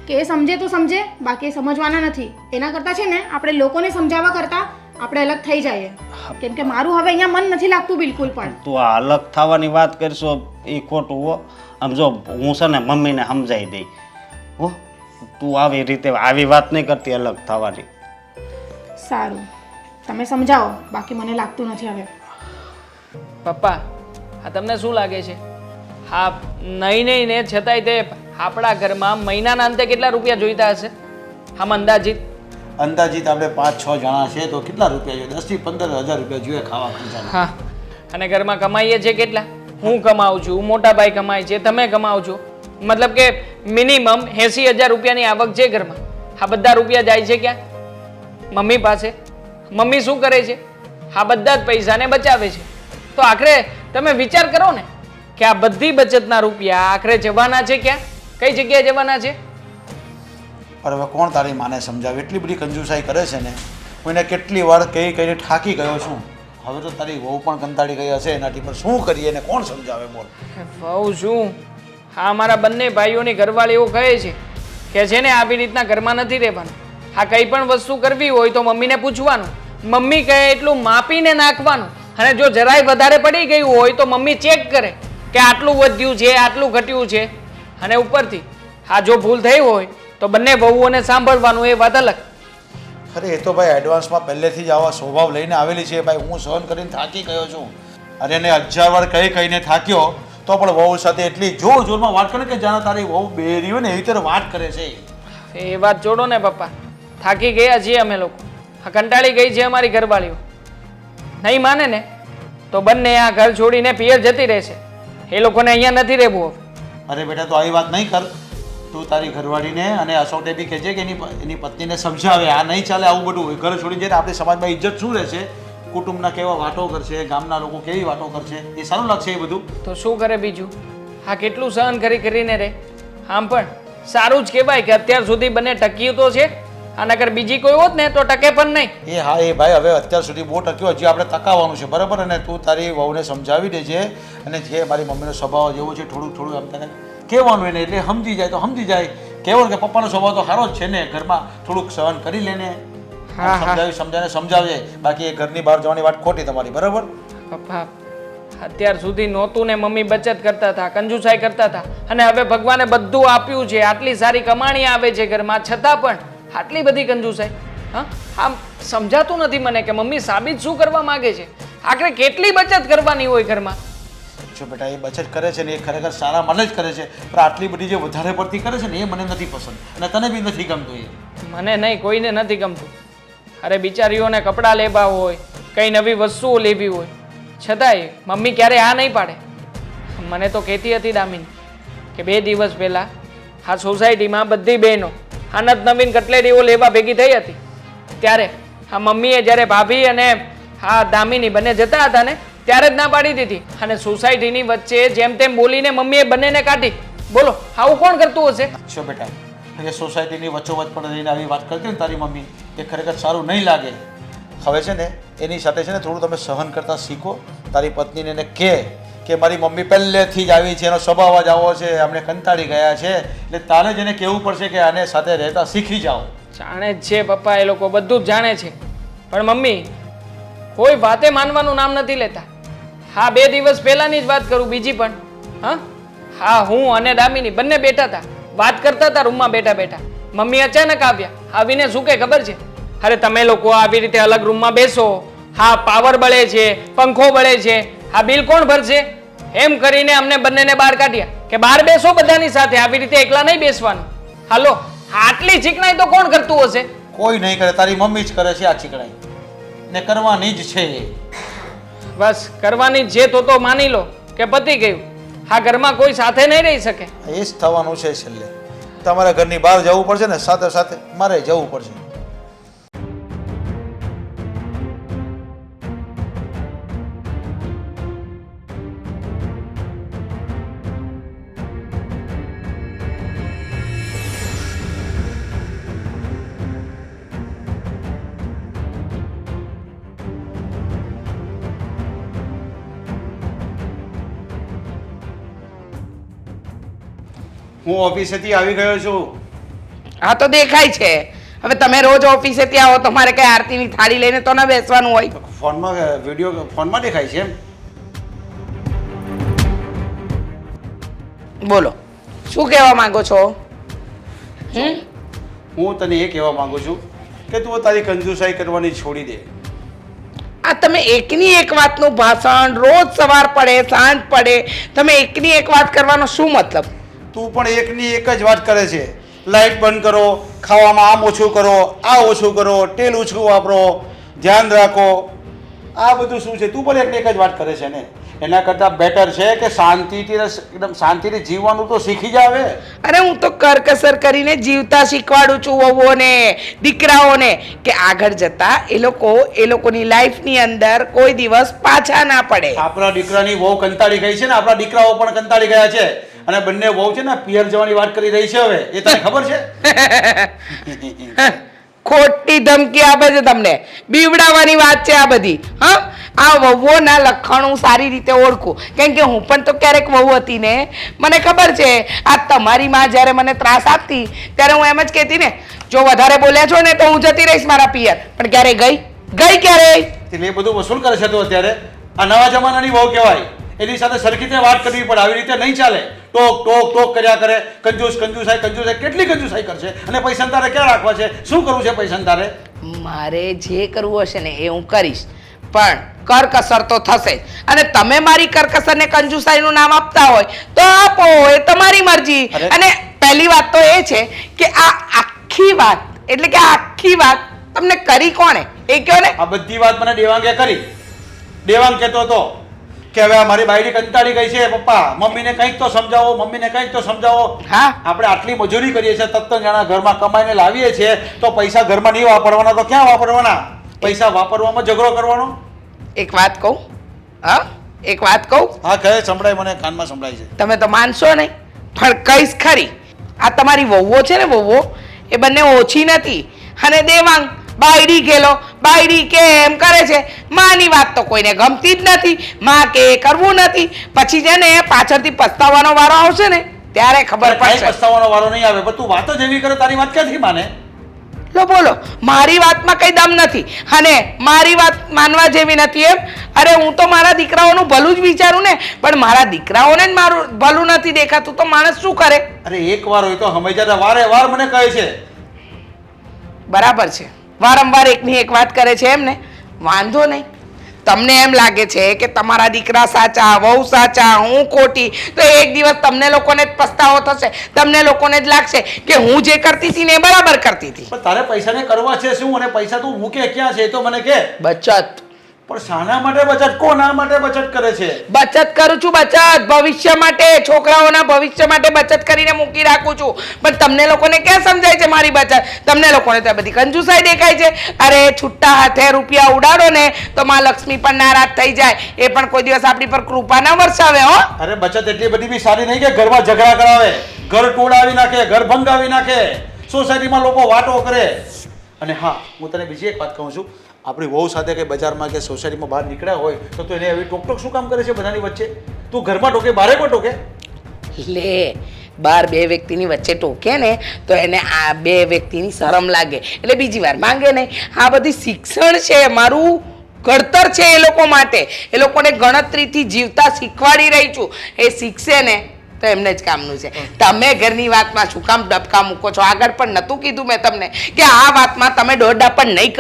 કે એ સમજે તો સમજે, બાકી એ સમજવાના નથી. એના કરતાં છે ને આપણે લોકોને સમજાવવા કરતાં આપણે અલગ થઈ જઈએ, કેમ કે મારું હવે અહીંયા મન નથી લાગતું બિલકુલ પણ. તું આ અલગ થવાની વાત કરશો એ ખોટું હો. આમ જો હું છે ને મમ્મીને સમજાવી દઈ, હો? તું આવી રીતે આવી વાત નહીં કરતી અલગ થવાની. સારું, તમે સમજાવો, બાકી મને લાગતું નથી હવે. પપ્પા આ તમને શું લાગે છે? હા નહીં ને છતાંય તે આપણા ઘરમાં મહિનાના અંતે કેટલા રૂપિયા જોઈતા હશે? આમ અંદાજિત અંદાજિત આપણે 5-6 જણા છે તો કેટલા રૂપિયા જોઈએ? 10 થી 15 હજાર રૂપિયા જોઈએ ખાવા ખર્ચાના. હા અને ઘરમાં કમાઈએ છે કેટલા? હું કમાઉં છું, મોટા ભાઈ કમાય છે, તમે કમાઓ છો. મતલબ કે મિનિમમ 80,000 રૂપિયાની આવક છે ઘરમાં. આ બધા રૂપિયા જાય છે ક્યાં? મમ્મી પાસે. મમ્મી શું કરે છે? આ બધા જ પૈસાને બચાવે છે. તો આખરે તમે વિચાર કરો ને કે આ બધી બચતના રૂપિયા આખરે જવાના છે ક્યાં? કઈ જગ્યાએ જવાના છે? પણ હવે કોણ તારી માને સમજાવે? એટલી બધી કંજુસાઈ કરે છે ને, હું એને કેટલી વાર કહીને થાકી ગયો છું. હવે તો તારી વહુ પણ કંટાળી ગઈ હશે એનાથી, પણ શું કરીએ એને કોણ સમજાવે બોલ? વહુ શું? હા મારા બંને ભાઈઓની ઘરવાળી એવું કહે છે કે છે ને આવી રીતના ઘરમાં નથી રહેવાનું. હા કંઈ પણ વસ્તુ કરવી હોય તો મમ્મીને પૂછવાનું, મમ્મી કહે એટલું માપીને નાખવાનું, અને જો જરાય વધારે પડી ગયું હોય તો મમ્મી ચેક કરે કે આટલું વધ્યું છે, આટલું ઘટ્યું છે. અને ઉપરથી હા જો ભૂલ થઈ હોય તો બંને વહુઓને સાંભળવાનું, એ વાત અલગ. અરે એ તો ભાઈ એડવાન્સમાં પહેલેથી જ આવા સ્વભાવ લઈને આવેલી છે ભાઈ. હું સહન કરીને થાકી ગયો છું. અરે એને 1000 વાર કહીને થાક્યો તો પણ વહુ સાથે એટલી જોરમાં વાત કરે કે જાણે તારી વહુ બેરી હોય ને એવી રીતે વાત કરે છે. એ વાત જોડો ને પપ્પા, થાકી ગયા છીએ અમે લોકો. આ કંટાળી ગઈ છે અમારી ઘરવાળીઓ. નહીં માને ને તો બંને આ ઘર છોડીને પિયર જતી રહેશે. એ લોકોને અહીંયા નથી રહેવું હવે. અરે બેટા તો આવી વાત નહીં કર. તું તારી ઘરવાળીને અને અશોકને બી કહેજે કે એની પત્નીને સમજાવે આ નહીં ચાલે આવું બધું. ઘર છોડીને જઈને આપણી સમાજમાં ઇજ્જત શું રહેશે? કુટુંબના કેવા વાતો કરશે, ગામના લોકો કેવી વાતો કરશે, એ સારું લાગશે એ બધું? તો શું કરે બીજું? હા કેટલું સહન કરીને રહે. આમ પણ સારું જ કહેવાય કે અત્યાર સુધી બંને ટક્યું તો છે. આના કર બીજી કોઈ હોત ને તો ટકે પણ નહીં. એ હા એ ભાઈ હવે અત્યાર સુધી બહુ ટક્યો, હજી આપણે ટકાવવાનું છે બરાબર. અને તું તારી વહુને સમજાવી દેજે, અને જે મારી મમ્મીનો સ્વભાવ જેવો છે થોડું આમ તને કહેવાનું એને, એટલે સમજી જાય તો સમજી જાય. કહેવાનું કે પપ્પાનો સ્વભાવ તો સારો જ છે ને, ઘરમાં થોડુંક સહન કરી લે ને. સમજાવજે. બાકી એ ઘરની બહાર જવાની વાત ખોટી તમારી, બરાબર? પપ્પા અત્યાર સુધી નહોતું ને મમ્મી બચત કરતા હતા, કંજુસાઈ કરતા હતા, અને હવે ભગવાને બધું આપ્યું છે, આટલી સારી કમાણી આવે છે ઘરમાં, છતાં પણ આટલી બધી કંજુસાઈ. હા આમ સમજાતું નથી મને કે મમ્મી સાબિત શું કરવા માંગે છે? આખરે કેટલી બચત કરવાની હોય ઘરમાં? જો બેટા એ બચત કરે છે ને એ ખરેખર સારા મને જ કરે છે, પણ આટલી બધી જે વધારે પડતી કરે છે ને એ મને નથી પસંદ, અને તને બી નથી ગમતું. એ મને નહીં, કોઈને નથી ગમતું. અરે બિચારીઓને કપડાં લેવા હોય, કંઈ નવી વસ્તુઓ લેવી હોય, છતાંય મમ્મી ક્યારે આ નહીં પાડે. મને તો કહેતી હતી દામિની કે 2 દિવસ પહેલાં આ સોસાયટીમાં બધી બહેનો આનંદ નવીન કટલેરીઓ લેવા ભેગી થઈ હતી, ત્યારે આ મમ્મીએ જ્યારે ભાભી અને આ દામિની બંને જતા હતા ને ત્યારે જ ના પાડી દીધી, અને સોસાયટીની વચ્ચે જેમ તેમ બોલીને મમ્મીએ બંનેને કાઢી. બોલો આવું કોણ કરતું હશે? શું બેટા એ સોસાયટીની વચ્ચોવચ્ચ પણ રહીને આવી વાત કરતી ને તારી મમ્મી, એ ખરેખર સારું નહીં લાગે. હવે છે ને એની સાથે છે ને થોડું તમે સહન કરતા શીખો. તારી પત્નીને એને કે મારી મમ્મી પહેલેથી જ આવી છે, એનો સ્વભાવ જ આવો છે, અમને કંટાળી ગયા છે, એટલે તારે જ એને કહેવું પડશે કે આને સાથે રહેતા શીખી જાઓ. જાણે જ છે પપ્પા, એ લોકો બધું જ જાણે છે, પણ મમ્મી કોઈ વાતે માનવાનું નામ નથી લેતા. હા 2 દિવસ પહેલાની જ વાત કરું, બીજી પણ. હા હું અને દામિની બંને બેઠા હતા, વાત કરતા હતા રૂમમાં બેઠા. મમ્મી અચાનક આવ્યા, આવીને શું કે ખબર છે? અરે તમે લોકો આવી રીતે અલગ રૂમમાં બેસો, હા પાવર બળે છે, પંખો બળે છે, આ બિલ કોણ ભરશે? એમ કરીને અમને બંનેને બહાર કાઢ્યા કે બહાર બેસો બધાની સાથે, આવી રીતે એકલા નહીં બેસવાનું. હાલો આટલી ચીકણાઈ તો કોણ કરતું હશે? કોઈ નહીં કરે, તારી મમ્મી જ કરે છે આ ચીકણાઈ, ને કરવાની જ છે. બસ કરવાની જ છે તો માની લો કે પતી ગયું. આ ઘરમાં કોઈ સાથે નહીં રહી શકે. એ જ થવાનું છે છેલ્લે. તમારા ઘરની બહાર જવું પડશે ને, સાથે સાથે મારે જવું પડશે. હું ઓફિસેથી આવી ગયો છું. હા તો દેખાય છે. હવે તમે રોજ ઓફિસેથી આવો, તમારે કઈ આરતીની થાળી લઈને તો ન બેસવાનું હોય? ફોનમાં વિડીયો ફોનમાં દેખાય છે એમ? બોલો શું કહેવા માંગો છો? હું તને એ કહેવા માંગુ છું કે તું તારી કંજુસાઈ કરવાની છોડી દે. તમે એકની એક વાતનું ભાષણ રોજ સવાર પડે સાંજ પડે તમે એકની એક વાત કરવાનો શું મતલબ? તું પણ એકની એક જ વાત કરે છે. લાઈટ બંધ કરો, ખાવામાં આમ ઓછું કરો, આ ઓછું કરો, તેલ ઓછું વાપરો, ધ્યાન રાખો. આ બધું શું છે? તું પણ એકની એક જ વાત કરે છે ને. એના કરતાં બેટર છે કે શાંતિથી એકદમ શાંતિથી જીવવાનું તો શીખી જાવે. અરે હું તો કરકસર કરીને જીવતા શીખવાડું છું વહુઓને દીકરાઓને કે આગળ જતા એ લોકોની લાઈફની અંદર કોઈ દિવસ પાછા ના પડે. આપણા દીકરાની વહુ કંટાળી ગઈ છે ને, આપણા દીકરાઓ પણ કંટાળી ગયા છે. અને બંને વહુ છે ને પિયર જવાની વાત કરી રહી છે હવે. એ તને ખબર છે? ખોટી ધમકી આપે છે તમને, બીવડાવવાની વાત છે આ બધી. હા, આ વહુઓના લક્ષણ હું સારી રીતે ઓળખું, કેમ કે હું પણ તો ક્યારેક વહુ હતી ને. મને ખબર છે આ તમારી માં જ્યારે મને ત્રાસ આપતી ત્યારે હું એમ જ કહેતી ને, જો વધારે બોલ્યા છો ને તો હું જતી રહીશ મારા પિયર. પણ ક્યારે ગઈ ક્યારે? એટલે એ બધું વસૂલ કરે છે તો અત્યારે આ નવા જમાનાની વહુ કહેવાય. એની સાથે સરખી રીતે વાત કરવી પડે, આવી રીતે નહીં ચાલે. ટોક ટોક ટોક કર્યા કરે, કંજૂસાઈ કેટલી કંજૂસાઈ કરશે? અને પૈસા તારે ક્યાં રાખવા છે? શું કરવું છે પૈસા તારે? મારે જે કરવું હશે ને એ હું કરીશ, પણ કરકસર તો થશે જ. અને તમે મારી કરકસર ને કંજુસાઈનું નામ આપતા હોય તો આપો, એ તમારી મરજી. અને પહેલી વાત તો એ છે કે આ આખી વાત એટલે કે આ આખી વાત તમને કરી કોણે એ કયો ને. આ બધી વાત મને દેવાંગે કરી. દેવાંગ કહેતો હતો કે હવે મારી બાયડી કંટાળી ગઈ છે પપ્પા, મમ્મીને કંઈક તો સમજાવો. હા, આપણે આટલી મજૂરી કરીએ છીએ, તત્તન જણા ઘરમાં કમાઈને લાવીએ છીએ, તો પૈસા ઘરમાં નહીં વાપરવાના તો ક્યાં વાપરવાના? પૈસા વાપરવામાં ઝઘડો કરવાનો. એક વાત કહું, હા એક વાત કહું. હા કહે, સંભળાય, મને કાનમાં સંભળાય છે. તમે તો માનશો નહીં પણ કહીશ ખરી. આ તમારી વહુઓ છે ને, વહુઓ એ બંને ઓછી નથી. અને દેવાંગ બાયડી કે એમ કરે છે. માની વાત તો કોઈને ગમતી જ નથી. માં કે કરવું નથી. પછી છે ને પાછળથી પસ્તાવાનો વારો આવશે ને ત્યારે ખબર પડશે. પસ્તાવાનો વારો નહીં આવે, પણ તું વાતો જ એવી કરે, તારી વાત ક્યાંથી માને? લો બોલો, મારી વાતમાં કઈ દમ નથી અને મારી વાત માનવા જેવી નથી એમ? અરે હું તો મારા દીકરાઓનું ભલું જ વિચારું ને, પણ મારા દીકરાઓને જ મારું ભલું નથી દેખાતું તો માણસ શું કરે? અરે એક વાર હોય તો હંમેશા વારે વાર મને કહે છે. બરાબર છે, વારંવાર એકની એક વાત કરે છે એમ ને. વાંધો નહીં, તમને એમ લાગે છે કે તમારા દીકરા સાચા, વહુ સાચા, હું ખોટી, તો એક દિવસ તમને લોકોને જ પસ્તાવો થશે. તમને લોકોને જ લાગશે કે હું જે કરતી હતી ને એ બરાબર કરતી હતી. પણ તારે પૈસાને કરવા છે શું? અને પૈસા તું મૂકે ક્યાં છે એ તો મને કે. બચત. પણ શાના માટે બચત? કોના માટે બચત કરે છે? બચત કરું છું, બચત ભવિષ્ય માટે, છોકરાઓના ભવિષ્ય માટે બચત કરીને મૂકી રાખું છું. પણ તમને લોકોને ક્યાં સમજાય છે મારી બચત? તમને લોકોને તો બધી કંજુસાઈ દેખાય છે. અરે છૂટા હાથે રૂપિયા ઉડાડો ને તો માં લક્ષ્મી પણ નારાજ થઈ જાય. એ પણ કોઈ દિવસ આપણી પર કૃપા ના વરસાવે હો. અરે બચત એટલી બધી બી સારી નહીં કે ઘરમાં ઝઘડા કરાવે, ઘર તોડાવી નાખે, ઘર ભંગાવી નાખે, સોસાયટીમાં લોકો વાતો કરે. અને હા, હું તને બીજી એક વાત કહું છું, આપણી વહુ સાથે કંઈ બજારમાં કે સોસાયટીમાં બહાર નીકળ્યા હોય તો તું એને એવી ટોક શું કામ કરે છે બધાની વચ્ચે? તું ઘરમાં ટોકે, બહાર પણ ટોકે? લે, બાર બે વ્યક્તિની વચ્ચે ટોકે ને તો એને આ બે વ્યક્તિની શરમ લાગે એટલે બીજી વાર માંગે નહીં. આ બધી શિક્ષણ છે, મારું ઘડતર છે એ લોકો માટે. એ લોકોને ગણતરીથી જીવતા શીખવાડી રહી છું. એ શીખશે ને તો એમને જ કામનું છે. તમે ઘરની વાતમાં શું કામ ડબકા મૂકો છો? આગળ પણ નહોતું કીધું મેં તમને કે આ વાતમાં તમે દોડા પણ નહીં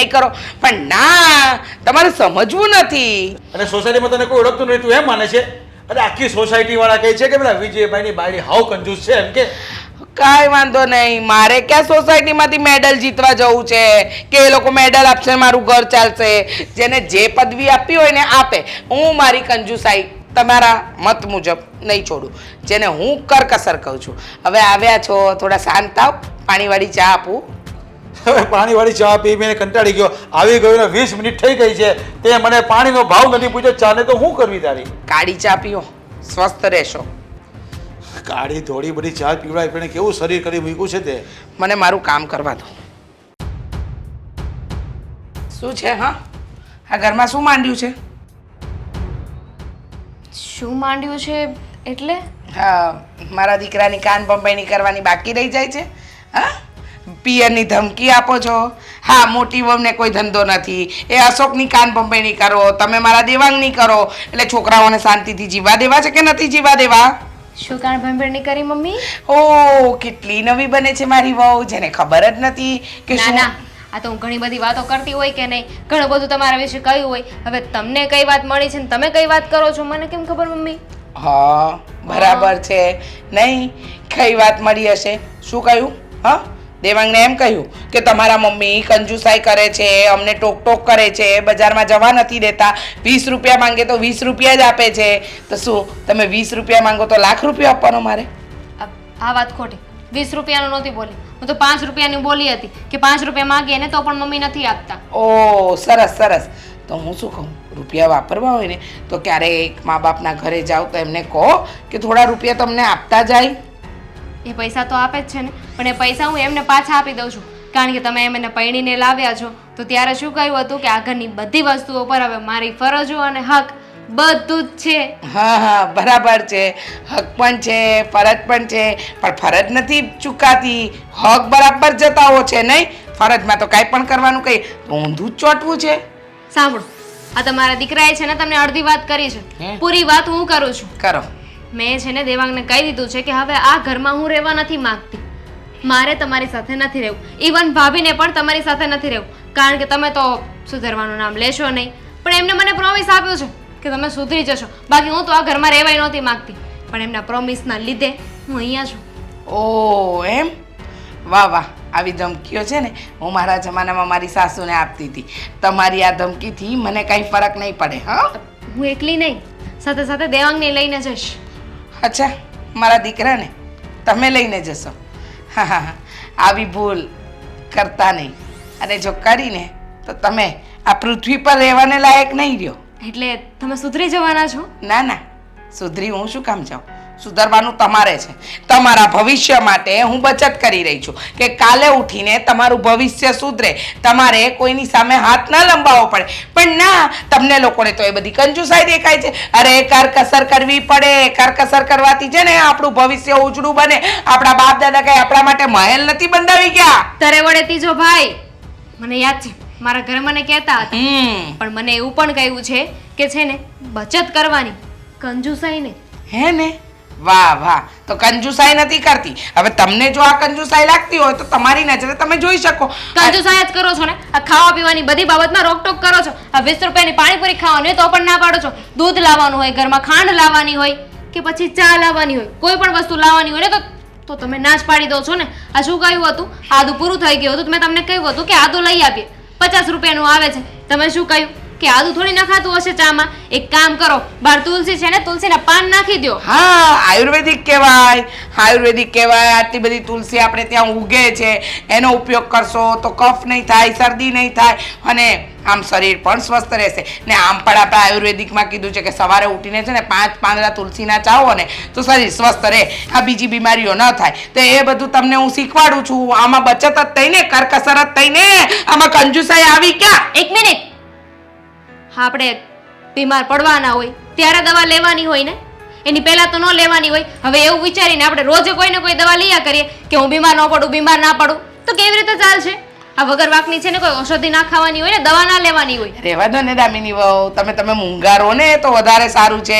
કરો, પણ ના, તમારે સમજવું નથી. અને સોસાયટીમાં તને કોઈ ઓળખતું નહીં, તું એમ માને છે? અરે આખી સોસાયટી વાળા કહે છે કે પેલા વિજયભાઈની બાયડી હાવ કંજૂસ છે એમ કે. કાંઈ વાંધો નહીં, મારે ક્યાં સોસાયટીમાંથી મેડલ જીતવા જવું છે કે એ લોકો મેડલ આપશે મારું ઘર ચાલશે? જેને જે પદવી આપી હોય ને આપે. હું મારી કંજુસાઈ તમારા મત મુજબ નહીં છોડું. જેને હું કરકસર કહું છું. હવે આવ્યા છો, થોડા શાંત થાવ, પાણીવાળી ચા આપું. હવે પાણીવાળી ચા પી મેં કંટાળી ગયો. આવી ગયો ને 20 મિનિટ થઈ ગઈ છે, તે મને પાણીનો ભાવ નથી પૂછ્યો. ચાને તો શું કરવી તારી? કાળી ચા પીઓ, સ્વસ્થ રહેશો. કાળી ધોળી બધી ચા પીવડાય, પણ કેવું શરીર કરી મૂક્યું છે તે. મને મારું કામ કરવા દો. શું છે? હા, આ ઘરમાં શું માંડ્યું છે? શું માંડ્યું છે એટલે? હા, મારા દીકરાની કાન પંપાઈની કરવાની બાકી રહી જાય છે. હા, પિયરની ધમકી આપો છો. હા, મોટી વહુને કોઈ ધંધો નથી, એ અશોકની કાન પંપાઈની કરો, તમે મારા દેવાંગની કરો. એટલે છોકરાઓને શાંતિથી જીવા દેવા છે કે નથી જીવા દેવા? શું કાન ભંભેરની કરી મમ્મી? ઓ, કેટલી નવી બને છે મારી વહુ, જેને ખબર જ નથી કે ના શું. ના, આ તો હું ઘણી બધી વાતો કરતી હોય કે નહીં, ઘણું બધું તમારા વિશે કહ્યું હોય. હવે તમને કઈ વાત મળી છે ને તમે કઈ વાત કરો છો મને કેમ ખબર મમ્મી? હા બરાબર છે. નહીં કઈ વાત મળી હશે? શું કહ્યું? હા, દેવાંગને એમ કહ્યું કે તમારા મમ્મી કંજુસાઈ કરે છે, અમને ટોક ટોક કરે છે, બજારમાં જવા નથી દેતા, 20 રૂપિયા માંગે તો 20 રૂપિયા જ આપે છે. તો શું તમે 20 રૂપિયા માંગો તો લાખ રૂપિયા આપવાનો મારે? આ વાત ખોટી. 20 રૂપિયાનું નહોતી બોલી, હું તો 5 રૂપિયાની બોલી હતી કે 5 રૂપિયા માંગીએ ને તો પણ મમ્મી નથી આપતા. ઓ સરસ સરસ. તો હું શું કહું, રૂપિયા વાપરવા હોય ને તો ક્યારેક મા બાપના ઘરે જાઓ તો એમને કહો કે થોડા રૂપિયા તમને આપતા જાય. એ પૈસા તો આપે જ છે ને, પણ એ પૈસા હું એમને પાછા આપી દઉં છું. કારણ કે તમે એમને પૈણીને લાવ્યા છો તો ત્યારે શું કહ્યું હતું કે આ ઘરની બધી વસ્તુઓ પર હવે મારી ફરજો અને હક બધું જ છે. હા હા બરાબર છે, હક પણ છે, ફરજ પણ છે, પણ ફરજ નથી ચૂકાતી, હક બરાબર જતાવો છે. નહીં, ફરજમાં તો કાંઈ પણ કરવાનું કંઈ ઊંધું જ ચોટવું છે. સાંભળો, આ તમારા દીકરાએ છે ને તમને અડધી વાત કરી છે, પૂરી વાત હું કરું છું. કરો. મેં છે ને દેવાંગને કહી દીધું છે કે હવે આ ઘરમાં હું રહેવા નથી માંગતી, મારે તમારી સાથે નથી રહેવું. ઇવન ભાભીને પણ તમારી સાથે નથી રહેવું, કારણ કે તમે તો સુધરવાનું નામ લેશો નહીં. પણ એમને મને પ્રોમિસ આપ્યો છે કે તમે સુધરી જશો, બાકી હું તો આ ઘરમાં રહેવાય નહોતી માંગતી. પણ એમના પ્રોમિસના લીધે હું અહીંયા છું. ઓ એમ? વાહ વાહ. આવી ધમકીઓ છે ને હું મારા જમાનામાં મારી સાસુને આપતી હતી. તમારી આ ધમકીથી મને કાંઈ ફરક નહીં પડે. હા, હું એકલી નહીં, સાથે સાથે દેવાંગને લઈને જઈશ. અચ્છા, મારા દીકરાને તમે લઈને જશો? હા હા હા, આવી ભૂલ કરતા નહીં. અને જો કરીને તો તમે આ પૃથ્વી પર રહેવાને લાયક નહીં રહ્યો. એટલે તમે સુધરી જવાના છો? ના ના, સુધરી હું શું કામ જાઉં? સુધરવાનું તમારે છે. તમારા ભવિષ્ય માટે હું બચત કરી રહી છું કે કાલે ઉઠીને તમારું ભવિષ્ય સુધરે, તમારે કોઈની સામે હાથ ના લંબાવવો પડે. પણ ના, તમને લોકોને તો એ બધી કંજુસાઈ દેખાય છે. અરે કરકસર કરવી પડે, કરકસર કરવાથી છે ને આપણું ભવિષ્ય ઉજળું બને. આપણા બાપ દાદા કઈ આપણા માટે મહેલ નથી બંધાવી ગયા. તારે વડે ત્રીજો ભાઈ, મને યાદ છે મારા ઘરે મને કહેતા હતા, પણ મને એવું પણ કહ્યું છે કે છે ને બચત કરવાની, કંજુસાઈ નહીં. હે ને? વાહ વાહ. તો કંજુસાઈ નથી કરતી. હવે તમને જો આ કંજુસાઈ લાગતી હોય તો તમારી નજરે તમે જોઈ શકો. કંજુસાઈ જ કરો છો ને, આ ખાવા પીવાની બધી બાબતમાં રોકટોક કરો છો. આ 20 રૂપિયાની પાણીપુરી ખાવાની હોય તો પણ ના પાડો છો. દૂધ લાવવાનું હોય, ઘરમાં ખાંડ લાવવાની હોય કે પછી ચા લાવવાની હોય, કોઈ પણ વસ્તુ લાવવાની હોય ને તો તમે ના જ પાડી દો છો ને. આ શું કહ્યું હતું? આદુ પૂરું થઈ ગયું હતું, મેં તમને કહ્યું હતું કે આદુ લઈ આપીએ, 50 રૂપિયાનું આવે છે. તમે શું કહ્યું કે આદુ થોડી નખાતું હશે ચામાં? એક કામ કરો, બાર તુલસી છે ને, તુલસીના પાન નાખી દો. હા, આયુર્વેદિક કહેવાય, આયુર્વેદિક કહેવાય. આટલી બધી તુલસી આપણે ત્યાં ઉગે છે, એનો ઉપયોગ કરશો તો કફ નહીં થાય, શરદી નહીં થાય અને આમ શરીર પણ સ્વસ્થ રહેશે. ને આમ પણ આપણે આયુર્વેદિકમાં કીધું છે કે સવારે ઉઠીને છે ને 5 પાંદડા તુલસીના ચાવો ને તો શરીર સ્વસ્થ રહે, આ બીજી બીમારીઓ ન થાય. તો એ બધું તમને હું શીખવાડું છું. આમાં બચત જ થઈને, કરકસર જ થઈને, આમાં કંજુસાઈ આવી ક્યાં? એક મિનિટ, આપણે બીમાર પડવાના હોય ત્યારે દવા લેવાની હોય ને, એની પહેલા તો ન લેવાની હોય. હવે એવું વિચારીને આપણે રોજે કોઈને કોઈ દવા લયા કરીએ કે હું બીમાર ન પડું, બીમાર ના પડું, તો કેવી રીતે ચાલશે? આ વગર વાકની છે ને કોઈ ઔષધિ ના ખાવાની હોય ને, દવા ના લેવાની હોય. રહેવા દો ને દામિની વહુ, તમે મૂંગારો ને તો વધારે સારું છે.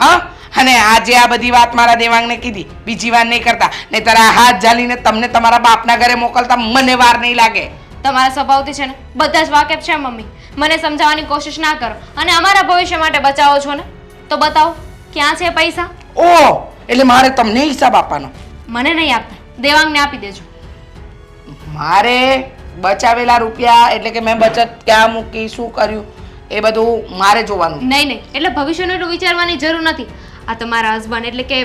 હા, અને આજે આ બધી વાત મારા દેવાંગને કીધી, બીજી વાર નહીં કરતા, નહીં તારા હાથ ઝાલીને તમને તમારા બાપના ઘરે મોકલતા મને વાર નહીં લાગે. તમારા સ્વભાવથી છે ને બધા જ વાકેફ છે મમ્મી. મને સમજાવવાની કોશિશ ના કરો અને અમારા ભવિષ્ય માટે બચાવો છો ને તો બતાવો ક્યાં છે પૈસા? ઓહ, એટલે મારે તમને હિસાબ આપવાનો? મને નહીં આપતા, દેવાંગને આપી દેજો. મારે બચાવેલા રૂપિયા એટલે કે મેં બચત ક્યાં મૂકી, શું કર્યું, એ બધું મારે જોવાનું? નહીં, એટલે ભવિષ્યનું એટલું વિચારવાની જરૂર નથી. આ તમારા હસબન્ડ એટલે કે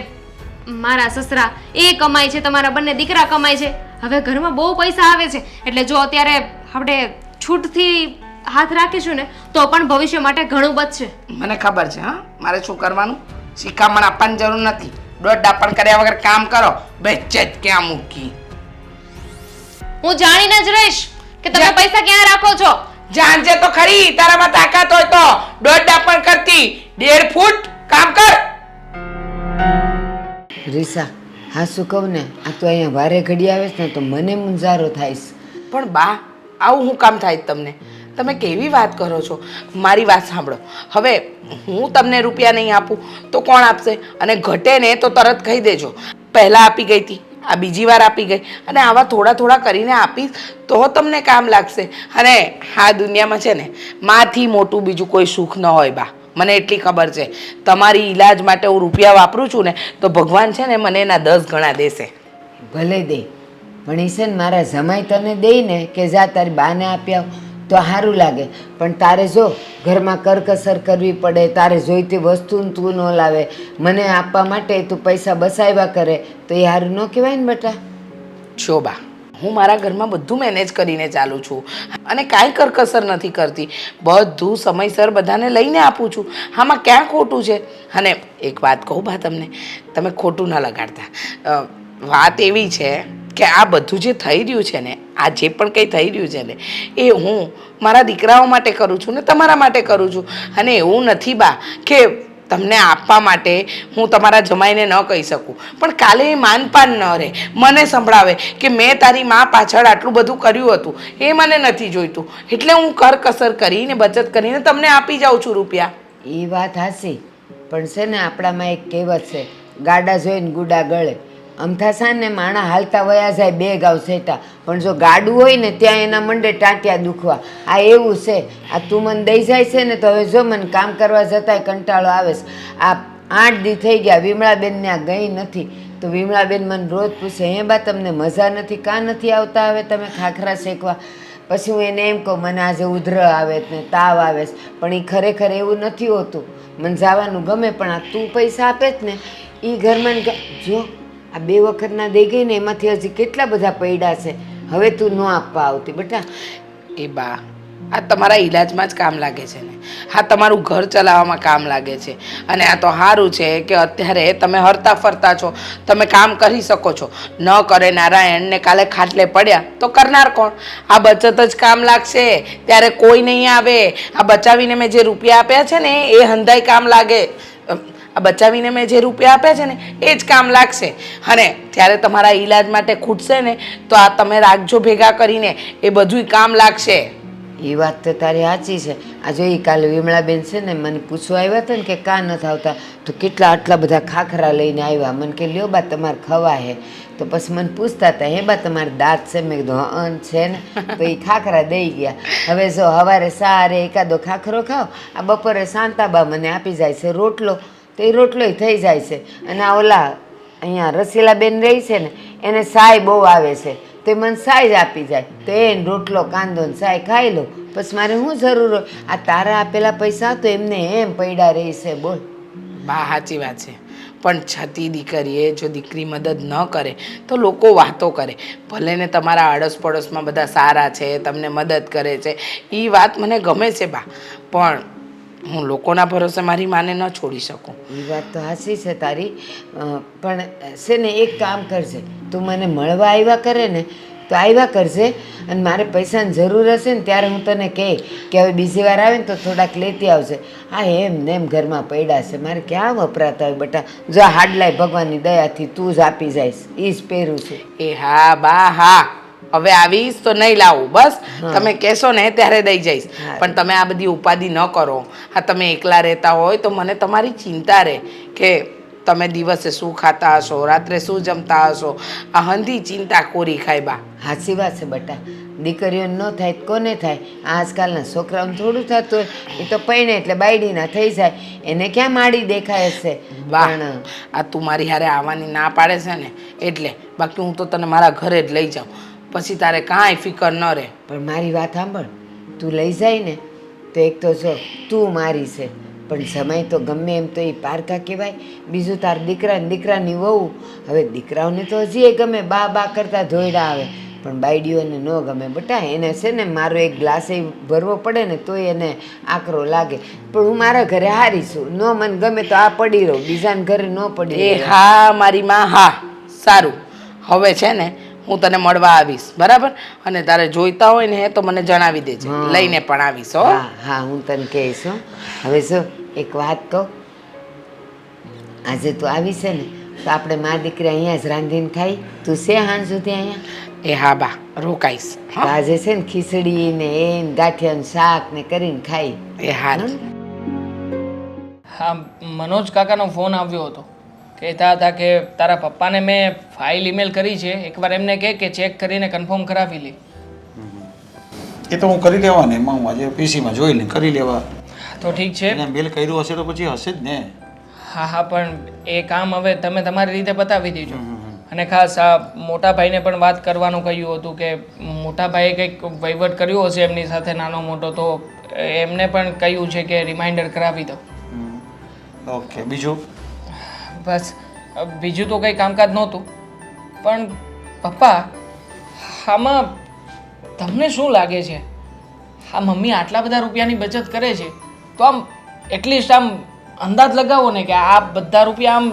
મારા સસરા એ કમાય છે, તમારા બંને દીકરા કમાય છે. હવે ઘરમાં બહુ પૈસા આવે છે, એટલે જો અત્યારે આપણે છૂટથી હાથ રાખીશું ને તો પણ ભવિષ્ય માટે ઘણું બચશે. મને ખબર છે. હા, મારે શું કરવાનું? શિખામણ આપવાની જરૂર નથી. દોઢ ડાપણ કર્યા વગર કામ કરો. બચત ક્યાં મૂકી? હું જાણીને જ રહીશ કે તમે પૈસા ક્યાં રાખો છો. જાણજે તો ખરી, તારામાં તાકાત હોય તો. દોઢ ડાપણ કરતી 1.5 ફૂટ કામ કર. રીસા, હા શું કહું ને, આ તો અહીંયા વારે ઘડી આવે છે ને તો મને મૂંઝારો થાય છે. પણ બા, આવું હું કામ થાય તમને? તમે કેવી વાત કરો છો? મારી વાત સાંભળો. હવે હું તમને રૂપિયા નહીં આપું તો કોણ આપશે? અને ઘટે ને તો તરત કહી દેજો. પહેલાં આપી ગઈ હતી, આ બીજી વાર આપી ગઈ. અને આવા થોડા થોડા કરીને આપીશ તો તમને કામ લાગશે. અને આ દુનિયામાં છે ને માંથી મોટું બીજું કોઈ સુખ ન હોય બા. મને એટલી ખબર છે તમારી ઈલાજ માટે હું રૂપિયા વાપરું છું ને તો ભગવાન છે ને મને એના 10 ગણા દેશે. ભલે દે, પણ ઈ છે ને મારા જમાઈ તને દે ને કે જા તારી બાને આપી આવ તો સારું લાગે. પણ તારે જો ઘરમાં કરકસર કરવી પડે, તારે જોઈતી વસ્તુ તું ન લાવે, મને આપવા માટે તું પૈસા બસાવ્યા કરે તો એ સારું ન કહેવાય ને બેટા. જો બા, હું મારા ઘરમાં બધું મેનેજ કરીને ચાલું છું અને કાંઈ કરકસર નથી કરતી. બધું સમયસર બધાને લઈને આપું છું. આમાં ક્યાં ખોટું છે? અને એક વાત કહું બા તમને, તમે ખોટું ન લગાડતા. વાત એવી છે કે આ બધું જે થઈ રહ્યું છે ને, આ જે પણ કંઈ થઈ રહ્યું છે ને એ હું મારા દીકરાઓ માટે કરું છું ને તમારા માટે કરું છું. અને એવું નથી બા કે તમને આપવા માટે હું તમારા જમાઈને ન કહી શકું, પણ કાલે એ માનપાન ન રહે, મને સંભળાવે કે મેં તારી મા પાછળ આટલું બધું કર્યું હતું, એ મને નથી જોઈતું. એટલે હું કરકસર કરીને બચત કરીને તમને આપી જાઉં છું રૂપિયા. એ વાત હાસી, પણ છે ને આપણામાં એક કહેવત છે, ગાડા જોઈને ગુડા ગળે. અમથાસા ને માણા હાલતા વયા જાય 2 ગાઉ સેટા, પણ જો ગાડું હોય ને ત્યાં એના મંડે ટાંટિયા દુખવા. આ એવું છે. આ તું મને દઈ જાય છે ને તો હવે જો મને કામ કરવા જતાંય કંટાળો આવે છે. આ 8 દી થઈ ગયા વિમળાબેન ત્યાં ગઈ નથી તો વિમળાબેન મને રોજ પૂછે, હે બા તમને મજા નથી, કાં નથી આવતા હવે તમે ખાખરા શેકવા? પછી હું એને એમ કહું મને આજે ઉધર આવે ને તાવ આવે છે, પણ એ ખરેખર એવું નથી હોતું. મને જવાનું ગમે, પણ આ તું પૈસા આપે જ ને એ ઘરમાં જો આ 2 વખતના દઈ ગઈ ને એમાંથી હજી કેટલા બધા પૈડા છે. હવે તું ન આપવા આવતી બેટા. એ બા, આ તમારા ઈલાજમાં જ કામ લાગે છે ને, હા તમારું ઘર ચલાવવામાં કામ લાગે છે. અને આ તો સારું છે કે અત્યારે તમે હરતા ફરતા છો, તમે કામ કરી શકો છો. ન કરે નારાયણને કાલે ખાટલે પડ્યા તો કરનાર કોણ? આ બચત જ કામ લાગશે ત્યારે કોઈ નહીં આવે. આ બચાવીને મેં જે રૂપિયા આપ્યા છે ને એ હંધાઈ કામ લાગે. આ બચાવીને મેં જે રૂપિયા આપ્યા છે ને એ જ કામ લાગશે. અને ત્યારે તમારા ઈલાજ માટે ખૂટશે ને તો આ તમે રાખજો ભેગા કરીને, એ બધુંય કામ લાગશે. એ વાત તો તારી સાચી છે. આ જો એ કાલે વિમળાબેન છે ને મને પૂછવા આવ્યા હતા ને કે કાં નથી આવતા, તો કેટલા આટલા બધા ખાખરા લઈને આવ્યા. મને કે લ્યો બા તમારે ખવા હે, તો પછી મને પૂછતા હતા, હે બા તમારે દાંત છે? મેં કીધું હં છે ને. તો એ ખાખરા દઈ ગયા. હવે જો સવારે સારે એકાદો ખાખરો ખાઓ, આ બપોરે શાંતાબા મને આપી જાય છે રોટલો, તો એ રોટલોય થઈ જાય છે. અને આ ઓલા અહીંયા રસીલાબેન રહી છે ને એને સાય બહુ આવે છે, તો મને સાય જ આપી જાય, તો એને રોટલો કાંદો ને સાય ખાઈ લો. પછી મારે શું જરૂર હોય? આ તારા આપેલા પૈસા તો એમને એમ પૈડા રહી છે. બોલ બા, સાચી વાત છે. પણ છતી દીકરીએ જો દીકરી મદદ ન કરે તો લોકો વાતો કરે. ભલે ને તમારા આડોશ પડોશમાં બધા સારા છે, તમને મદદ કરે છે, એ વાત મને ગમે છે બા, પણ હું લોકોના ભરોસે મારી માને ન છોડી શકું. એ વાત તો સાચી છે તારી, પણ છે ને એક કામ કરજે, તું મને મળવા આવ્યા કરે ને તો આવ્યા કરજે, અને મારે પૈસાની જરૂર હશે ને ત્યારે હું તને કહે કે હવે બીજી વાર આવે ને તો થોડાક લેતી આવશે. હા એમ ને એમ ઘરમાં પડ્યા છે, મારે ક્યાં વપરાતા હોય બેટા. જો હાડલાય ભગવાનની દયાથી તું જ આપી જઈશ, એ જ પહેરું છું. એ હા બા હા, હવે આવીશ તો નહીં લાવું, બસ તમે કહેશો ને ત્યારે દઈ જઈશ. પણ તમે આ બધી ઉપાધિ ન કરો. હા તમે એકલા રહેતા હોય તો મને તમારી ચિંતા રહે કે તમે દિવસે શું ખાતા હશો, રાત્રે શું જમતા હશો. આ હંધી ચિંતા કોરી ખાય બા. સાચી વાત છે બેટા, દીકરીઓને ન થાય તો કોને થાય? આજકાલના છોકરાઓને થોડું થતું હોય, એ તો પૈણે એટલે બાયડીના થઈ જાય, એને ક્યાં માડી દેખાય છે. બા, પણ આ તું મારી હારે આવવાની ના પાડે છે ને એટલે, બાકી હું તો તને મારા ઘરે જ લઈ જાઉં, પછી તારે કાંઈ ફિકર ન રહે. પણ મારી વાત સાંભળ, તું લઈ જાય ને તો એક તો જો તું મારી છે, પણ સમય તો ગમે એમ તો એ પારકા કહેવાય. બીજું તાર દીકરા ને દીકરાની વહુ, હવે દીકરાઓને તો હજી એ ગમે, બા બા કરતાં ધોયડા આવે, પણ બાયડીઓને ન ગમે બેટા. એને છે ને મારો એક ગ્લાસ ભરવો પડે ને તોય એને આકરો લાગે. પણ હું મારા ઘરે હારી છું, ન મને ગમે તો આ પડી રહું, બીજાને ઘરે ન પડી. એ હા મારી માં, હા સારું. હવે છે ને હું તને મળવા આવીશ, બરાબર? અને તારે જોઈતા હોય ને તો મને જણાવી દેજે, લઈને પણ આવીશ. હો હા હા, હું તને કહીશ હો. હવે જો એક વાત કહું, આજે તું આવી છે ને તો આપણે મા દીકરી અહીંયા જ રાંધીને ખાઈ. તું છે હાંજ સુધી અહીંયા? એ હા બા, રોકાઈશ. તો આજે છે ને ખીચડી ને એ ગાંઠિયાનું શાક ને કરીને ખાઈ. એ હા. હા, મનોજ કાકાનો ફોન આવ્યો હતો. કહેતા હતા કે તારા પપ્પાને મેં ફાઇલ ઈમેલ કરી છે, એકવાર એમને કહે કે ચેક કરીને કન્ફર્મ કરાવી લે. એ તો હું કરી લેવા ને એમાં હું આજે પીસીમાં જોઈ લઈને કરી લેવા. તો ઠીક છે. એને મેલ કર્યું હશે તો પછી હશે જ ને. હા હા, પણ એ કામ હવે તમે તમારી રીતે બતાવી દેજો. અને ખાસ આ મોટા ભાઈને પણ વાત કરવાનું કહ્યું હતું કે મોટા ભાઈએ કંઈક વહીવટ કર્યો હશે એમની સાથે નાનો મોટો, તો એમને પણ કહ્યું છે કે રિમાઇન્ડર કરાવી દો. ઓકે, બીજું? બસ બીજું તો કંઈ કામકાજ નહોતું. પણ પપ્પા, આમાં તમને શું લાગે છે, આ મમ્મી આટલા બધા રૂપિયાની બચત કરે છે તો આમ એટલીસ્ટ આમ અંદાજ લગાવો ને કે આ બધા રૂપિયા આમ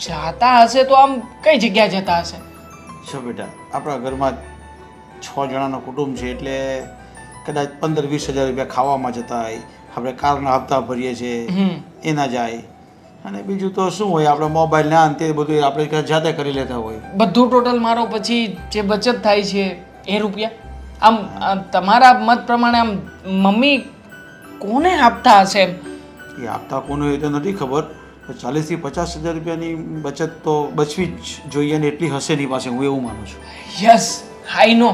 જાતા હશે તો આમ કઈ જગ્યાએ જતા હશે? જો બેટા, આપણા ઘરમાં 6 જણાનું કુટુંબ છે એટલે કદાચ 15-20 હજાર રૂપિયા ખાવામાં જતા હોય, આપણે કારના હપ્તા ભરીએ છીએ એના જાય, અને બીજું તો શું હોય, આપણે મોબાઈલ ના અંતે બધું આપણે જાતે કરી લેતા હોય. બધું ટોટલ મારો પછી જે બચત થાય છે એ રૂપિયા આમ તમારા મત પ્રમાણે આમ મમ્મી કોને આપતા હશે એમ? એ આપતા કોને એ તો નથી ખબર, 40-50 હજાર રૂપિયાની બચત તો બચવી જ જોઈએ ને એટલી હશે એની પાસે, હું એવું માનું છું. યસ, આઈ નો.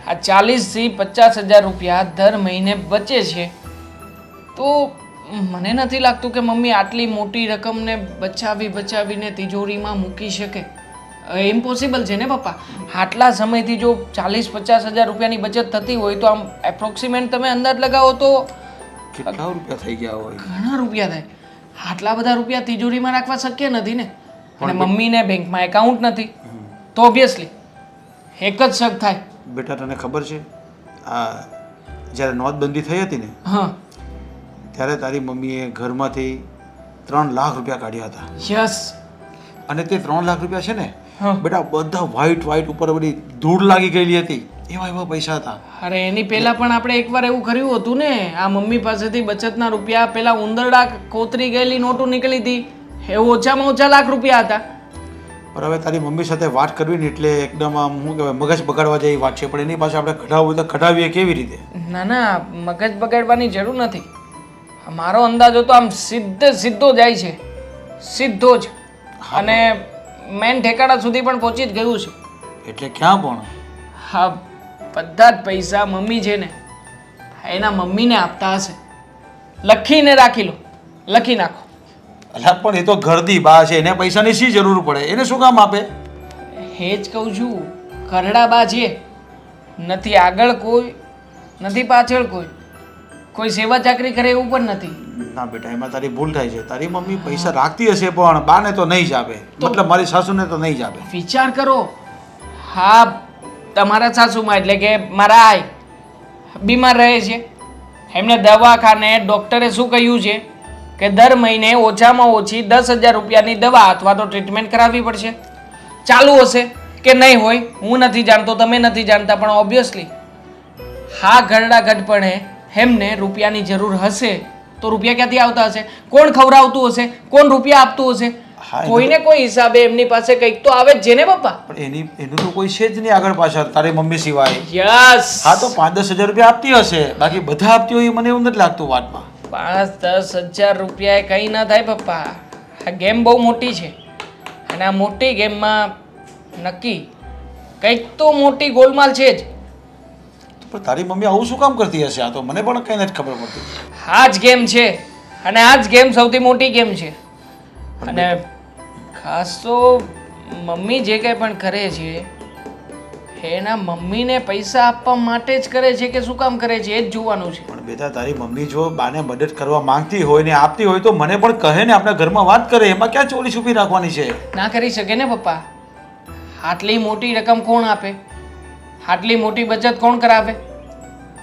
આ 40,000 થી 50,000 રૂપિયા દર મહિને બચે છે, તો મને નથી લાગતું કે મમ્મી આટલી મોટી રકમને બચાવીને તિજોરીમાં મૂકી શકે. ઇમ્પોસિબલ છે ને પપ્પા. આટલા સમયથી જો 40-50 હજાર રૂપિયાની બચત થતી હોય તો આમ એપ્રોક્સિમેટ તમે અંદાજ લગાવો તો કેટલા રૂપિયા થઈ ગયા હોય? ઘણા રૂપિયા થાય. આટલા બધા રૂપિયા તિજોરીમાં રાખવા શક્ય નથી ને. અને મમ્મીને બેંકમાં એકાઉન્ટ નથી તો ઓબ્વિયસલી એક જ શક થાય. બેટા, તને ખબર છે આ જ્યારે નોટબંધી થઈ હતી ને, હા, ત્યારે તારી મમ્મીએ ઘરમાંથી 3 લાખ રૂપિયા કાઢ્યા હતા. યસ. અને તે 3 લાખ રૂપિયા છે ને હા. બેટા, બધા વ્હાઈટ ઉપર બધી ધૂળ લાગી ગયેલી હતી, એવા પૈસા હતા. અરે એની પહેલા પણ આપણે એકવાર એવું કર્યું હતું ને, આ મમ્મી પાસેથી બચતના રૂપિયા પેલા ઉંદરડા કોતરી ગયેલી નોટો નીકળી હતી, એ ઓછામાં ઓછા લાખ રૂપિયા હતા. પણ હવે તારી મમ્મી સાથે વાત કરવી ને એટલે એકદમ આમ શું કહેવાય, મગજ બગાડવા જેવી વાત છે, પણ એની પાસે આપણે કઢાવવું તો કઢાવીએ કેવી રીતે? ના, મગજ બગાડવાની જરૂર નથી. મારો અંદાજ હતો આમ સીધો જાય છે, સીધો જ, અને મેન ઠેકાણા સુધી પણ પહોંચી જ ગયું છે. એટલે ક્યાં પણ? હા, બધા જ પૈસા મમ્મી છે ને એના મમ્મીને આપતા હશે. લખીને રાખી લો, લખી નાખો. અલા, પણ એ તો ઘરદી બા છે, એને પૈસાની શી જરૂર પડે? એને શું કામ આપે? એ જ કહું છું, ઘરડા બા છે, નથી આગળ કોઈ, નથી પાછળ કોઈ સેવા ચાકરી કરે એવું પણ નથી. ના બેટા, એમાં તારી ભૂલ થાય છે. તારી મમ્મી પૈસા રાખતી હશે પણ બાને તો નહીં જ આપે, મતલબ મારી સાસુને તો નહીં જ આપે. વિચાર કરો. હા, તમારા સાસુમાં એટલે કે મારા આઈ બીમાર રહે છે, એમને દવાખાને ડૉક્ટરે શું કહ્યું છે કે દર મહિને ઓછામાં ઓછી 10,000 રૂપિયાની દવા અથવા તો ટ્રીટમેન્ટ કરાવવી પડશે. ચાલુ હશે કે નહીં હોય હું નથી જાણતો, તમે નથી જાણતા, પણ ઓબ્વિયસલી હા ઘરડા ઘટપણે એમને રૂપિયાની જરૂર હશે તો રૂપિયા ક્યાંથી આવતા હશે? કોણ ખવડાવતું હશે? કોણ રૂપિયા આપતું હશે? કોઈને કોઈ હિસાબે એમની પાસે કંઈક તો આવે જ છે ને પપ્પા. પણ એનું તો કોઈ છે જ નહીં આગળ પાછળ તારી મમ્મી સિવાય. યસ. હા, તો 5-10 હજાર રૂપિયા આપતી હશે, બાકી બધા આપતી હોય મને એવું નથી લાગતું વાતમાં. 5-10 હજાર રૂપિયા એ કંઈ ના થાય પપ્પા. આ ગેમ બહુ મોટી છે, અને આ મોટી ગેમમાં નક્કી કંઈક તો મોટી ગોલમાલ છે જ. પણ તારી મમ્મી આવું શું કામ કરતી હશે? આ તો મને પણ કંઈ નથી ખબર પડતી. આ જ ગેમ છે, અને આ જ ગેમ સૌથી મોટી ગેમ છે. અને ખાસ તો મમ્મી જે કંઈ પણ કરે છે એના મમ્મીને પૈસા આપવા માટે જ કરે છે કે શું કામ કરે છે એ જ જોવાનું છે. પણ બેટા, તારી મમ્મી જો બાને મદદ કરવા માંગતી હોય ને આપતી હોય તો મને પણ કહે ને, આપણા ઘરમાં વાત કરે, એમાં ક્યાં ચોરી છુપી રાખવાની છે? ના કરી શકે ને પપ્પા. આટલી મોટી રકમ કોણ આપે? આટલી મોટી બચત કોણ કરાવે?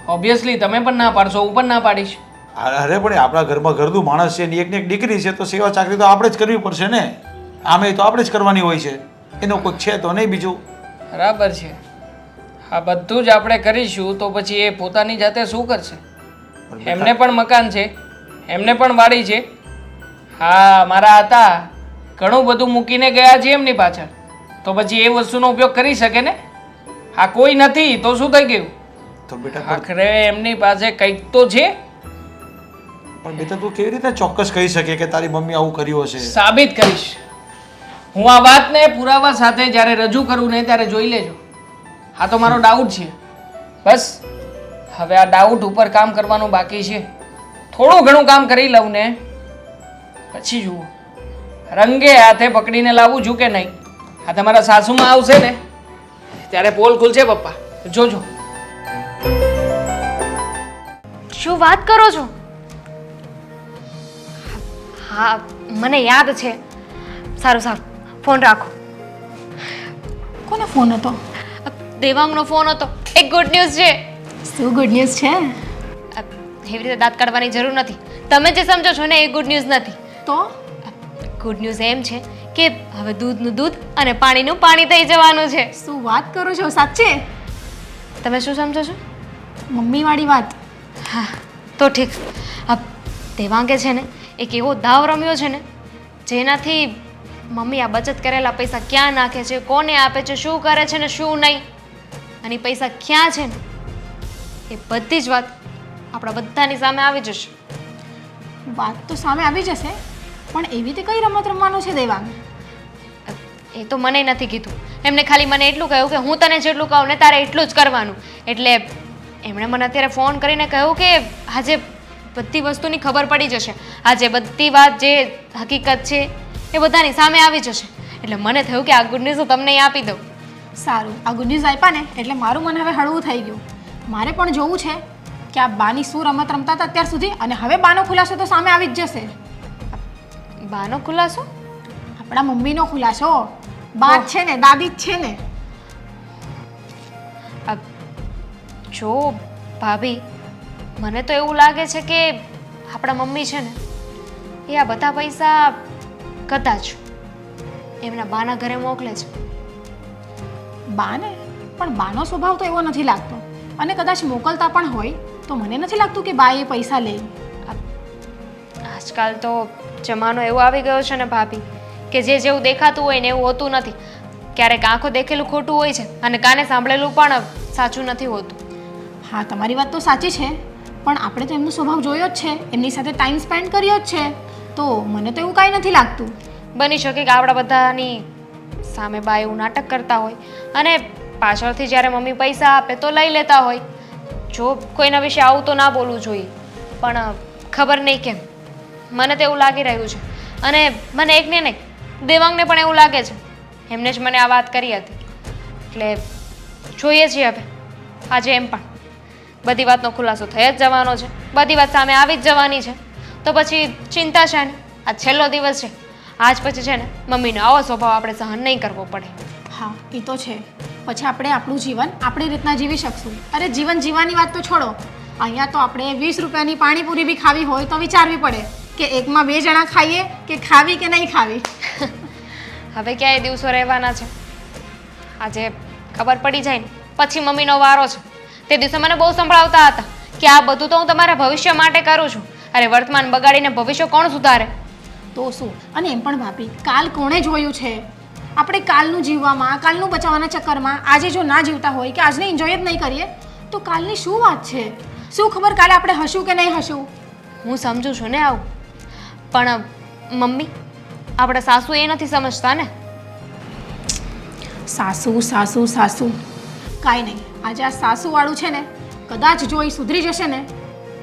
ઓબ્વિયસલી તમે પણ ના પાડશો, હું પણ ના પાડીશ. અરે પણ આપણા ઘરમાં ઘરનું માણસ છે ને એક ને એક દીકરી છે, તો સેવા ચાકરી તો આપણે જ કરવી પડશે ને. આમે તો આપણે જ કરવાની હોય છે, એનો કોઈ છે તો નહીં બીજું. બરાબર છે. આ બધું જ આપણે કરીશું તો પછી એ પોતાની જાતે શું કરશે? એમને પણ મકાન છે, એમને પણ વાડી છે. હા, મારા હતા ઘણું બધું મૂકીને ગયા છે એમની પાછળ, તો પછી એ વસ્તુનો ઉપયોગ કરી શકે ને. હા, કોઈ નથી તો શું થઈ ગયું? તો બેટા, આખરે એમની પાસે કંઈક તો છે. પણ બેટા, તું કેવી રીતે ચોક્કસ કહી શકે કે તારી મમ્મી આવું કર્યું હશે? સાબિત કરીશ. હું આ વાતને પુરાવા સાથે જ્યારે રજૂ કરું ને ત્યારે જોઈ લેજો. આ તો મારો ડાઉટ છે. બસ હવે આ ડાઉટ ઉપર કામ કરવાનું બાકી છે. થોડું ઘણું કામ કરી લઉં ને પછી જુઓ રંગે હાથે પકડીને લાવું છું કે નહીં. આ તમારા સાસુમાં આવશે ને ત્યારે પોલ ખુલશે પપ્પા, જોજો. શું વાત કરો છો? હા મને યાદ છે. સારું સારું ફોન રાખો. કોનો ફોન હતો? દેવાંગનો ફોન હતો. એક ગુડ ન્યૂઝ છે. શું ગુડ ન્યૂઝ છે? એવી રીતે દાંત કાઢવાની જરૂર નથી. તમે જે સમજો છો ને એ ગુડ ન્યૂઝ નથી. તો ગુડ ન્યૂઝ એમ છે કે હવે દૂધનું દૂધ અને પાણીનું પાણી થઈ જવાનું છે. શું વાત કરો છો? સાચે? તમે શું સમજો છો? મમ્મી વાળી વાત. હા તો ઠીક. દેવાંગે છે ને એક એવો દાવ રમ્યો છે ને જેનાથી મમ્મી આ બચત કરેલા પૈસા ક્યાં નાખે છે, કોને આપે છે, શું કરે છે ને શું નહીં, અને પૈસા ક્યાં છે ને એ બધી જ વાત આપણા બધાની સામે આવી જશે. વાત તો સામે આવી જશે, પણ એવી રીતે કઈ રમત રમવાનું છે દેવાંગ? એ તો મને નથી કીધું. એમને ખાલી મને એટલું કહ્યું કે હું તને જેટલું કહું ને તારે એટલું જ કરવાનું. એટલે એમણે મને અત્યારે ફોન કરીને કહ્યું કે આજે બધી વસ્તુની ખબર પડી જશે. આજે બધી વાત જે હકીકત છે એ બધાની સામે આવી જશે. એટલે મને થયું કે આ ગુડ ન્યૂઝ હું તમને આપી દઉં. સારું, આ ગુડ ન્યૂઝ આપ્યા ને એટલે મારું મન હવે હળવું થઈ ગયું. મારે પણ જોવું છે કે આ બાની શું રમત રમતા હતા અત્યાર સુધી, અને હવે બાનો ખુલાસો તો સામે આવી જ જશે. બાનો ખુલાસો? આપણા મમ્મીનો ખુલાસો. બા જ છે ને, દાદી જ છે ને. જો ભાભી, મને તો એવું લાગે છે કે આપણા મમ્મી છે ને એ આ બધા પૈસા કદાચ એમના બાના ઘરે મોકલે છે. બાને? પણ બાનો સ્વભાવ તો એવો નથી લાગતો, અને કદાચ મોકલતા પણ હોય તો મને નથી લાગતું કે બા એ પૈસા લે. આજકાલ તો જમાનો એવો આવી ગયો છે ને ભાભી કે જે જેવું દેખાતું હોય ને એવું હોતું નથી. ક્યારેક આંખો દેખેલું ખોટું હોય છે અને કાને સાંભળેલું પણ સાચું નથી હોતું. હા, તમારી વાત તો સાચી છે, પણ આપણે તો એમનો સ્વભાવ જોયો જ છે, એમની સાથે ટાઈમ સ્પેન્ડ કર્યો જ છે, તો મને તો એવું કાંઈ નથી લાગતું. બની શકે કે આપણા બધાની સામે બા એવું નાટક કરતા હોય અને પાછળથી જ્યારે મમ્મી પૈસા આપે તો લઈ લેતા હોય. જો કોઈના વિશે આવું તો ના બોલવું જોઈએ, પણ ખબર નહીં કેમ મને તો એવું લાગી રહ્યું છે. અને મને એકને નહીં, દેવાંગને પણ એવું લાગે છે. એમને જ મને આ વાત કરી હતી. એટલે જોઈએ છીએ હવે. આજે એમ પણ બધી વાતનો ખુલાસો થઈ જ જવાનો છે, બધી વાત સામે આવી જ જવાની છે. તો પછી ચિંતા છે ને, આ છેલ્લો દિવસ છે. આજ પછી છે ને મમ્મીનો આવો સ્વભાવ આપણે સહન નહીં કરવો પડે. હા, એ તો છે. પછી આપણે આપણું જીવન આપણી રીતના જીવી શકશું. અરે જીવન જીવવાની વાત તો છોડો, અહીંયા તો આપણે 20 રૂપિયાની પાણીપુરી બી ખાવી હોય તો વિચારવી પડે કે એકમાં 2 જણા ખાઈએ કે ખાવી કે નહીં ખાવી. હવે ક્યાં એ દિવસો રહેવાના છે? આજે ખબર પડી જાય ને પછી મમ્મીનો વારો છે. તે દિવસે મને બહુ સંભળાવતા હતા કે આ બધું તો હું તમારા ભવિષ્ય માટે કરું છું. અરે વર્તમાન બગાડીને ભવિષ્ય કોણ સુધારે? તો શું? અને એમ પણ ભાભી, કાલ કોણે જોયું છે? આપણે કાલનું જીવવામાં, કાલનું બચાવવાના ચક્કરમાં આજે જો ના જીવતા હોય કે આજને એન્જોય જ નહીં કરીએ તો કાલની શું વાત છે? શું ખબર કાલે આપણે હશું કે નહીં હશું? હું સમજુ છું ને આવું, પણ મમ્મી આપણા સાસુ એ નથી સમજતા ને. સાસુ સાસુ સાસુ કાંઈ નહીં. આજે આ સાસુવાળું છે ને, કદાચ જો એ સુધરી જશે ને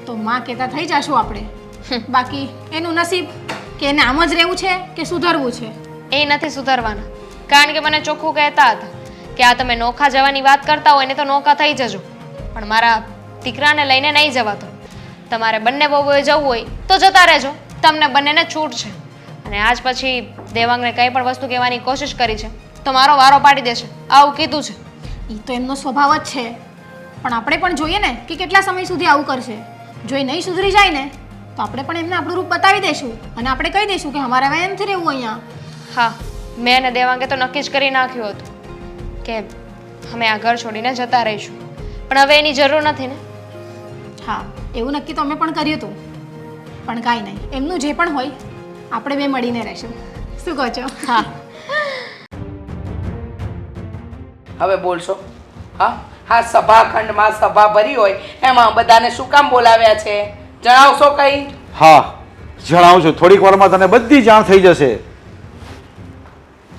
તો માં કહેતા થઈ જશું આપણે. બાકી એનું નસીબ કે એને આમ જ રહેવું છે કે સુધરવું છે. એ નથી સુધારવાના, કારણ કે મને ચોખ્ખું કહેતા હતા કે આ તમે નોખા જવાની વાત કરતા હોય ને તો નોખા થઈ જજો, પણ મારા દીકરાને લઈને નહીં જવાતો. તમારે બંને બહુએ જવું હોય તો જતા રહેજો, તમને બંનેને છૂટ છે. અને આજ પછી દેવાંગને કંઈ પણ વસ્તુ કહેવાની કોશિશ કરી છે તો મારો વારો પાડી દેશે, આવું કીધું છે. એ તો એમનો સ્વભાવ જ છે, પણ આપણે પણ જોઈએ ને કે કેટલા સમય સુધી આવું કરશે. જો એ નહીં સુધરી જાય ને તો આપણે પણ એમને આપણું રૂપ બતાવી દઈશું અને આપણે કહી દઈશું કે અમારે હવે એમથી રહેવું અહીંયા. હા, મેં અને દેવાંગે તો નક્કી જ કરી નાખ્યું હતું કે અમે આ ઘર છોડીને જતા રહીશું, પણ હવે એની જરૂર નથી ને. હા, એવું નક્કી તો અમે પણ કર્યું હતું, પણ કાંઈ નહીં, એમનું જે પણ હોય આપણે બે મળીને રહેશું. શું કહો છો? હા, હવે બોલશો? હા હા, સભાખંડમાં સભા ભરી હોય એમાં બધાને શું કામ બોલાવ્યા છે? જણાવશો કંઈ? હા, જણાવું છું. થોડીક વારમાં તને બધી જાણ થઈ જશે.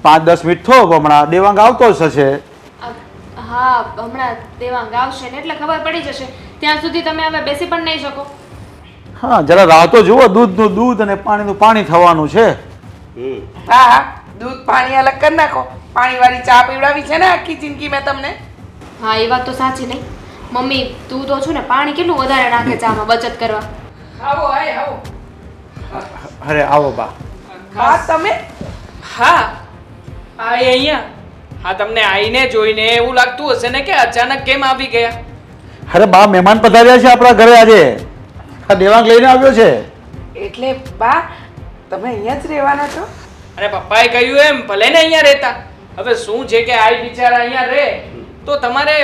5-10 મિનિટ થો હમણાં દેવાંગ આવતો જ હશે. હા હમણાં દેવાંગ આવશે ને એટલે ખબર પડી જશે. ત્યાં સુધી તમે હવે બેસી પણ નહીં શકો. હા જરા રાહ તો જુઓ, દૂધનું દૂધ અને પાણીનું પાણી થવાનું છે. હા હા, દૂધ પાણી અલગ કરી નાખો. પાણીવાળી ચા પીવડાવી છે ને આખી જિંદગી મેં તમને. હા એ વાત તો સાચી નહીં. મમ્મી તું તો છું ને પાણી કેટલું વધારે નાખે ચામાં બચત કરવા. આવો આવો. અરે આવો બા. હા તમે હા અહીંયા. હા તમને આઈને જોઈને એવું લાગતું હશે ને કે અચાનક કેમ આવી ગયા. અરે બા મહેમાન પધાર્યા છે આપણા ઘરે આજે. આ દેવાંગ લઈને આવ્યો છે. એટલે બા તમે અહીંયા જ રહેવાના છો? અને પપ્પાએ કહ્યું એમ ભલે ને અહીંયા રહેતા. હવે શું છે કે આ બિચારા અહીંયા રહે તો તમારે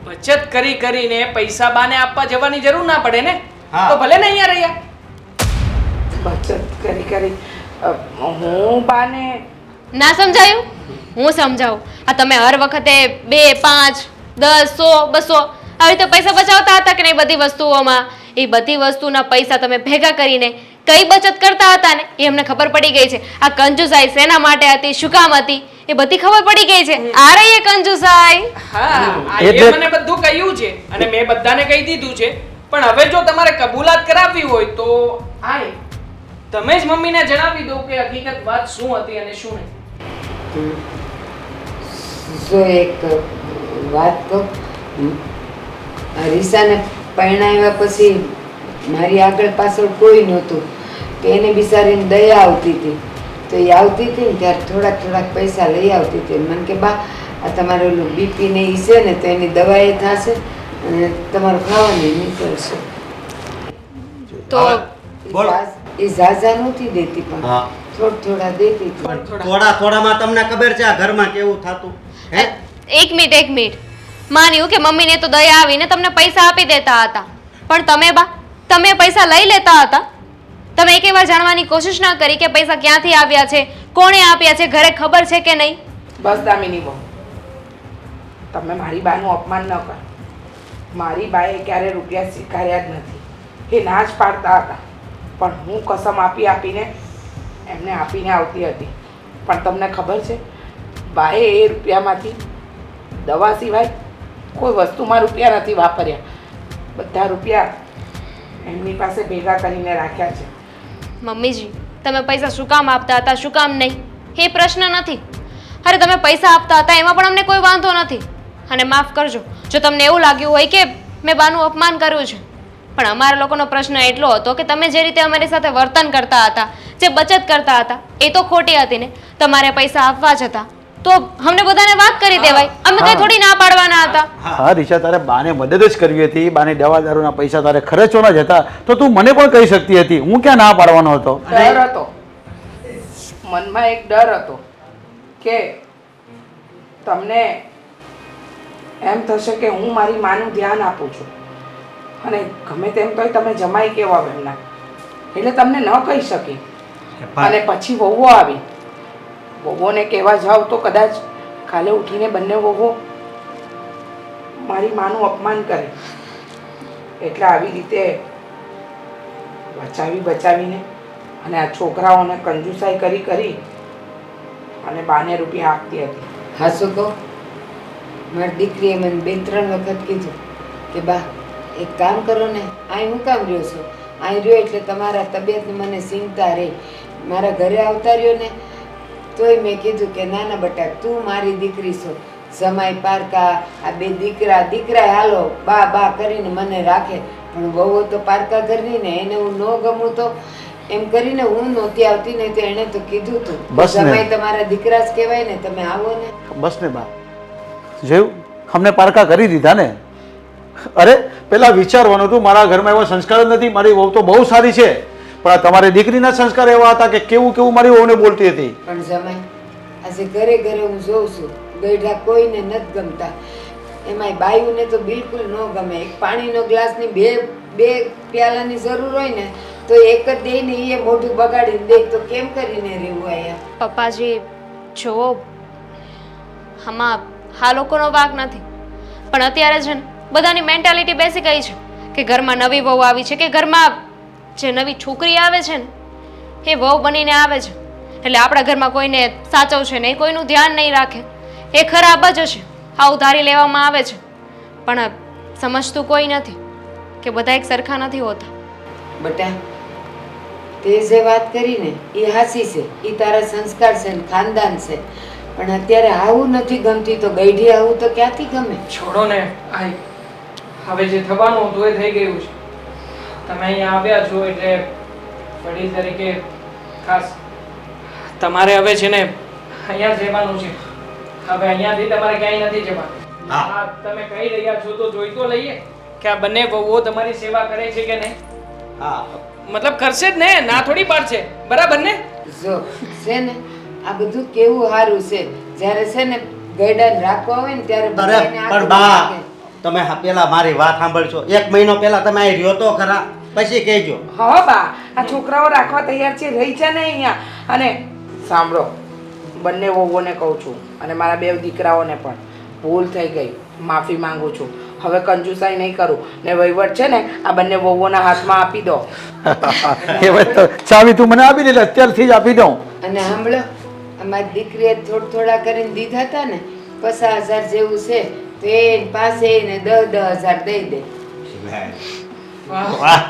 બચત કરી કરીને પૈસા બાને આપવા જવાની જરૂર ના પડે ને. હા. તો ભલે ને અહીંયા રહ્યા. બચત કરી કરી હું બાને ના સમજાયું? હું સમજાવું. આ તમે હર વખતે 2, 5, 10, 100, 200 આવી રીતે પૈસા બચાવતા હતા કે નહીં બધી વસ્તુઓમાં? એ બધી વસ્તુના પૈસા તમે ભેગા કરીને કઈ બચત કરતા હતા ને એ અમને ખબર પડી ગઈ છે. આ કંજુસાઈ શેના માટે હતી, શું કામ હતી એ બધી ખબર પડી ગઈ છે. આ રહી એ કંજુસાઈ. હા આ એટલે- એ મને બધું કહ્યું છે અને મેં બધાને કહી દીધું છે. પણ હવે જો તમારે કબૂલાત કરાવવી હોય તો આય તમે જ મમ્મીને જણાવી દો કે હકીકત વાત શું હતી અને શું નહીં. જો એક વાત કહું, રીસાને પરણાવ્યા પછી મારી આગળ પાછળ કોઈ નહોતું કે એને બિચારીને દયા આવતી હતી. તો એ આવતી હતી ને ત્યારે થોડાક પૈસા લઈ આવતી હતી. મને કે બા આ તમારે ઓલું બીપી ને ઈ છે ને તો એની દવાએ થશે અને તમારું ખાવાનું નીકળશે. તો બોલો. એ ઝાઝા નહોતી દેતી પણ હા. થોડા દેતી હતી. પણ થોડામાં તમને ખબર છે આ ઘરમાં કેવું થતું હે? એક મિનિટ માન્યું કે મમ્મીને તો દયા આવીને તમને પૈસા આપી દેતા હતા. પણ તમે બા તમે પૈસા લઈ લેતા હતા. તમે એક વાર જાણવાની કોશિશ ના કરી કે પૈસા ક્યાંથી આવ્યા છે, કોણે આપ્યા છે, ઘરે ખબર છે કે નહીં? બસ દામિની બહુ, તમે મારી બાનું અપમાન ન કરો. મારી બાએ ક્યારે રૂપિયા સ્વીકાર્યા જ નથી. એ ના જ પાડતા હતા. પણ હું કસમ આપીને એમને આપીને આવતી હતી. પણ તમને ખબર છે બાએ એ રૂપિયામાંથી દવા સિવાય કોઈ વસ્તુમાં રૂપિયા નથી વાપર્યા. બધા રૂપિયા એમની પાસે ભેગા કરીને રાખ્યા છે. મમ્મીજી તમે પૈસા શું કામ આપતા હતા, શું કામ નહીં એ પ્રશ્ન નથી. અરે તમે પૈસા આપતા હતા એમાં પણ અમને કોઈ વાંધો નથી. અને માફ કરજો જો તમને એવું લાગ્યું હોય કે મેં બાનું અપમાન કર્યું છે. પણ અમારા લોકોનો પ્રશ્ન એટલો હતો કે તમે જે રીતે અમારી સાથે વર્તન કરતા હતા, જે બચત કરતા હતા એ તો ખોટી હતી ને. તમારે પૈસા આપવા જ હતા તો અમને બધાને વાત કરી દેવાય. અમે કઈ થોડી ના પાડવાના હતા. હા રીશા, તારે બાને મદદ જ કરવી હતી. બાને દવા દારૂના પૈસા તારે ખર્ચવાના જ હતા તો તું મને પણ કહી શકતી હતી. હું ક્યાં ના પાડવાનો હતો? ડર હતો મનમાં, એક ડર હતો કે તમને એમ થશે કે હું મારી માનું ધ્યાન આપું છું અને ગમે તેમ તોય તમે જમાઈ કેવા એમના, એટલે તમને ન કહી શકી. અને પછી વહુઓ આવી. વહુઓને કહેવા જાવ તો કદાચ કાલે ઉઠીને બંને વહુઓ મારી માનું અપમાન કરે. એટલે આવી રીતે બચાવીને અને આ છોકરાઓને કંજુસાઈ કરી અને બાને રૂપિયા આપતી હતી. હા શું કહું, મારી દીકરીએ મને 2-3 વખત કીધું કે બા એક કામ કરો ને, અહીં હું કામ રહ્યો છું, અહીં રહ્યો એટલે તમારા તબિયતની મને ચિંતા રહે. મારા ઘરે આવતા રહ્યો ને તોય મેં કીધું કે ના બટા તું મારી દીકરી છો. જમાઈ પારકા આ 2 દીકરા હાલો બા કરીને મને રાખે. પણ વહુ તો પારકા ઘરની ને એને હું ન ગમું તો એમ કરીને હું નહોતી આવતી ને તો એણે તો કીધું તું બસ ને. જમાઈ તમારા દીકરા જ કહેવાય ને, તમે આવો ને. બસ ને બા, જોયું અમને પારકા કરી દીધા ને. અરે પેલા વિચારવાનું હતું, મારા ઘરમાં એવા સંસ્કાર જ નથી. મારી વહુ તો બહુ સારી છે પણ આ તમારી દીકરીના સંસ્કાર એવા હતા કે કેવું મારી વહુને બોલતી હતી. પણ જમાઈ આજે ઘરે હું જોઉં છું ગઈઢા કોઈને નથી ગમતા. એમાંય બાયુને તો બિલકુલ ન ગમે. એક પાણીનો ગ્લાસની બે પ્યાલાની જરૂર હોય ને તો એક જ દે ને એ મોઢું બગાડીને દે તો કેમ કરીને રહેવું અહીંયા? પપ્પાજી જુઓ આમાં આ લોકોનો વાંક નથી. પણ અત્યારે છે ને બધાની મેન્ટાલિટી બેસી ગઈ છે કે ઘરમાં નવી વહુ આવી છે કે ઘરમાં જે નવી છોકરી આવે છે ને એ વહુ બનીને આવે છે એટલે આપણા ઘરમાં કોઈને સાચવશે નહીં, કોઈનું ધ્યાન નહીં રાખે. એ ખરાબ જ હશે, આવું ધારી લેવામાં આવે છે. પણ સમજતું કોઈ નથી કે બધા એક સરખા નથી હોતા. બટા તે જે વાત કરી ને એ હાસી છે, એ તારા સંસ્કાર છે ને ખાનદાન છે. પણ અત્યારે આવું નથી ગમતી તો ગઈઢી આવું તો ક્યાંથી ગમે? છોડો ને આ હવે જે થવાનું હતું એ થઈ ગયું છે. તમે અહીંયા આવ્યા છો એટલે વડીલ તરીકે ખાસ તમારે હવે છે ને અહીંયા જ રહેવાનું છે. હવે અહીંયાથી તમારે ક્યાંય નથી જવાનું. હા. આ તમે કહી રહ્યા છો તો જોઈ તો લઈએ કે આ બંને વહુઓ તમારી સેવા કરે છે કે નહીં. હા મતલબ કરશે જ ને, ના થોડી પાડશે, બરાબર ને? જો છે ને આ બધું કેવું સારું છે. જ્યારે છે ને ગયડાને રાખવા હોય ને ત્યારે અરે બધાને પણ આખું બા લાગે. તમે હા પેલા મારી વાત સાંભળશો. 1 મહિનો પહેલા તમે અહીં રહ્યો તો ખરા, પછી કહેજો. હા બા, આ છોકરાઓ રાખવા તૈયાર છે, રહી છે ને અહીંયા. અને સાંભળો, બંને વહુઓને કહું છું અને મારા 2 દીકરાઓને પણ, ભૂલ થઈ ગઈ, માફી માંગુ છું. હવે કંજુસાઈ નહીં કરું ને વહીવટ છે ને આ બંને વહુઓના હાથમાં આપી દો. એ વાત તો ચાવી તું મને આપી દે એટલે અત્યારથી જ આપી દઉં. અને સાંભળો અમારી દીકરીએ થોડા કરીને દીધા હતા ને 50,000 જેવું છે તો એ પાસે એને 10,000 દઈ દે. વાહ. વાહ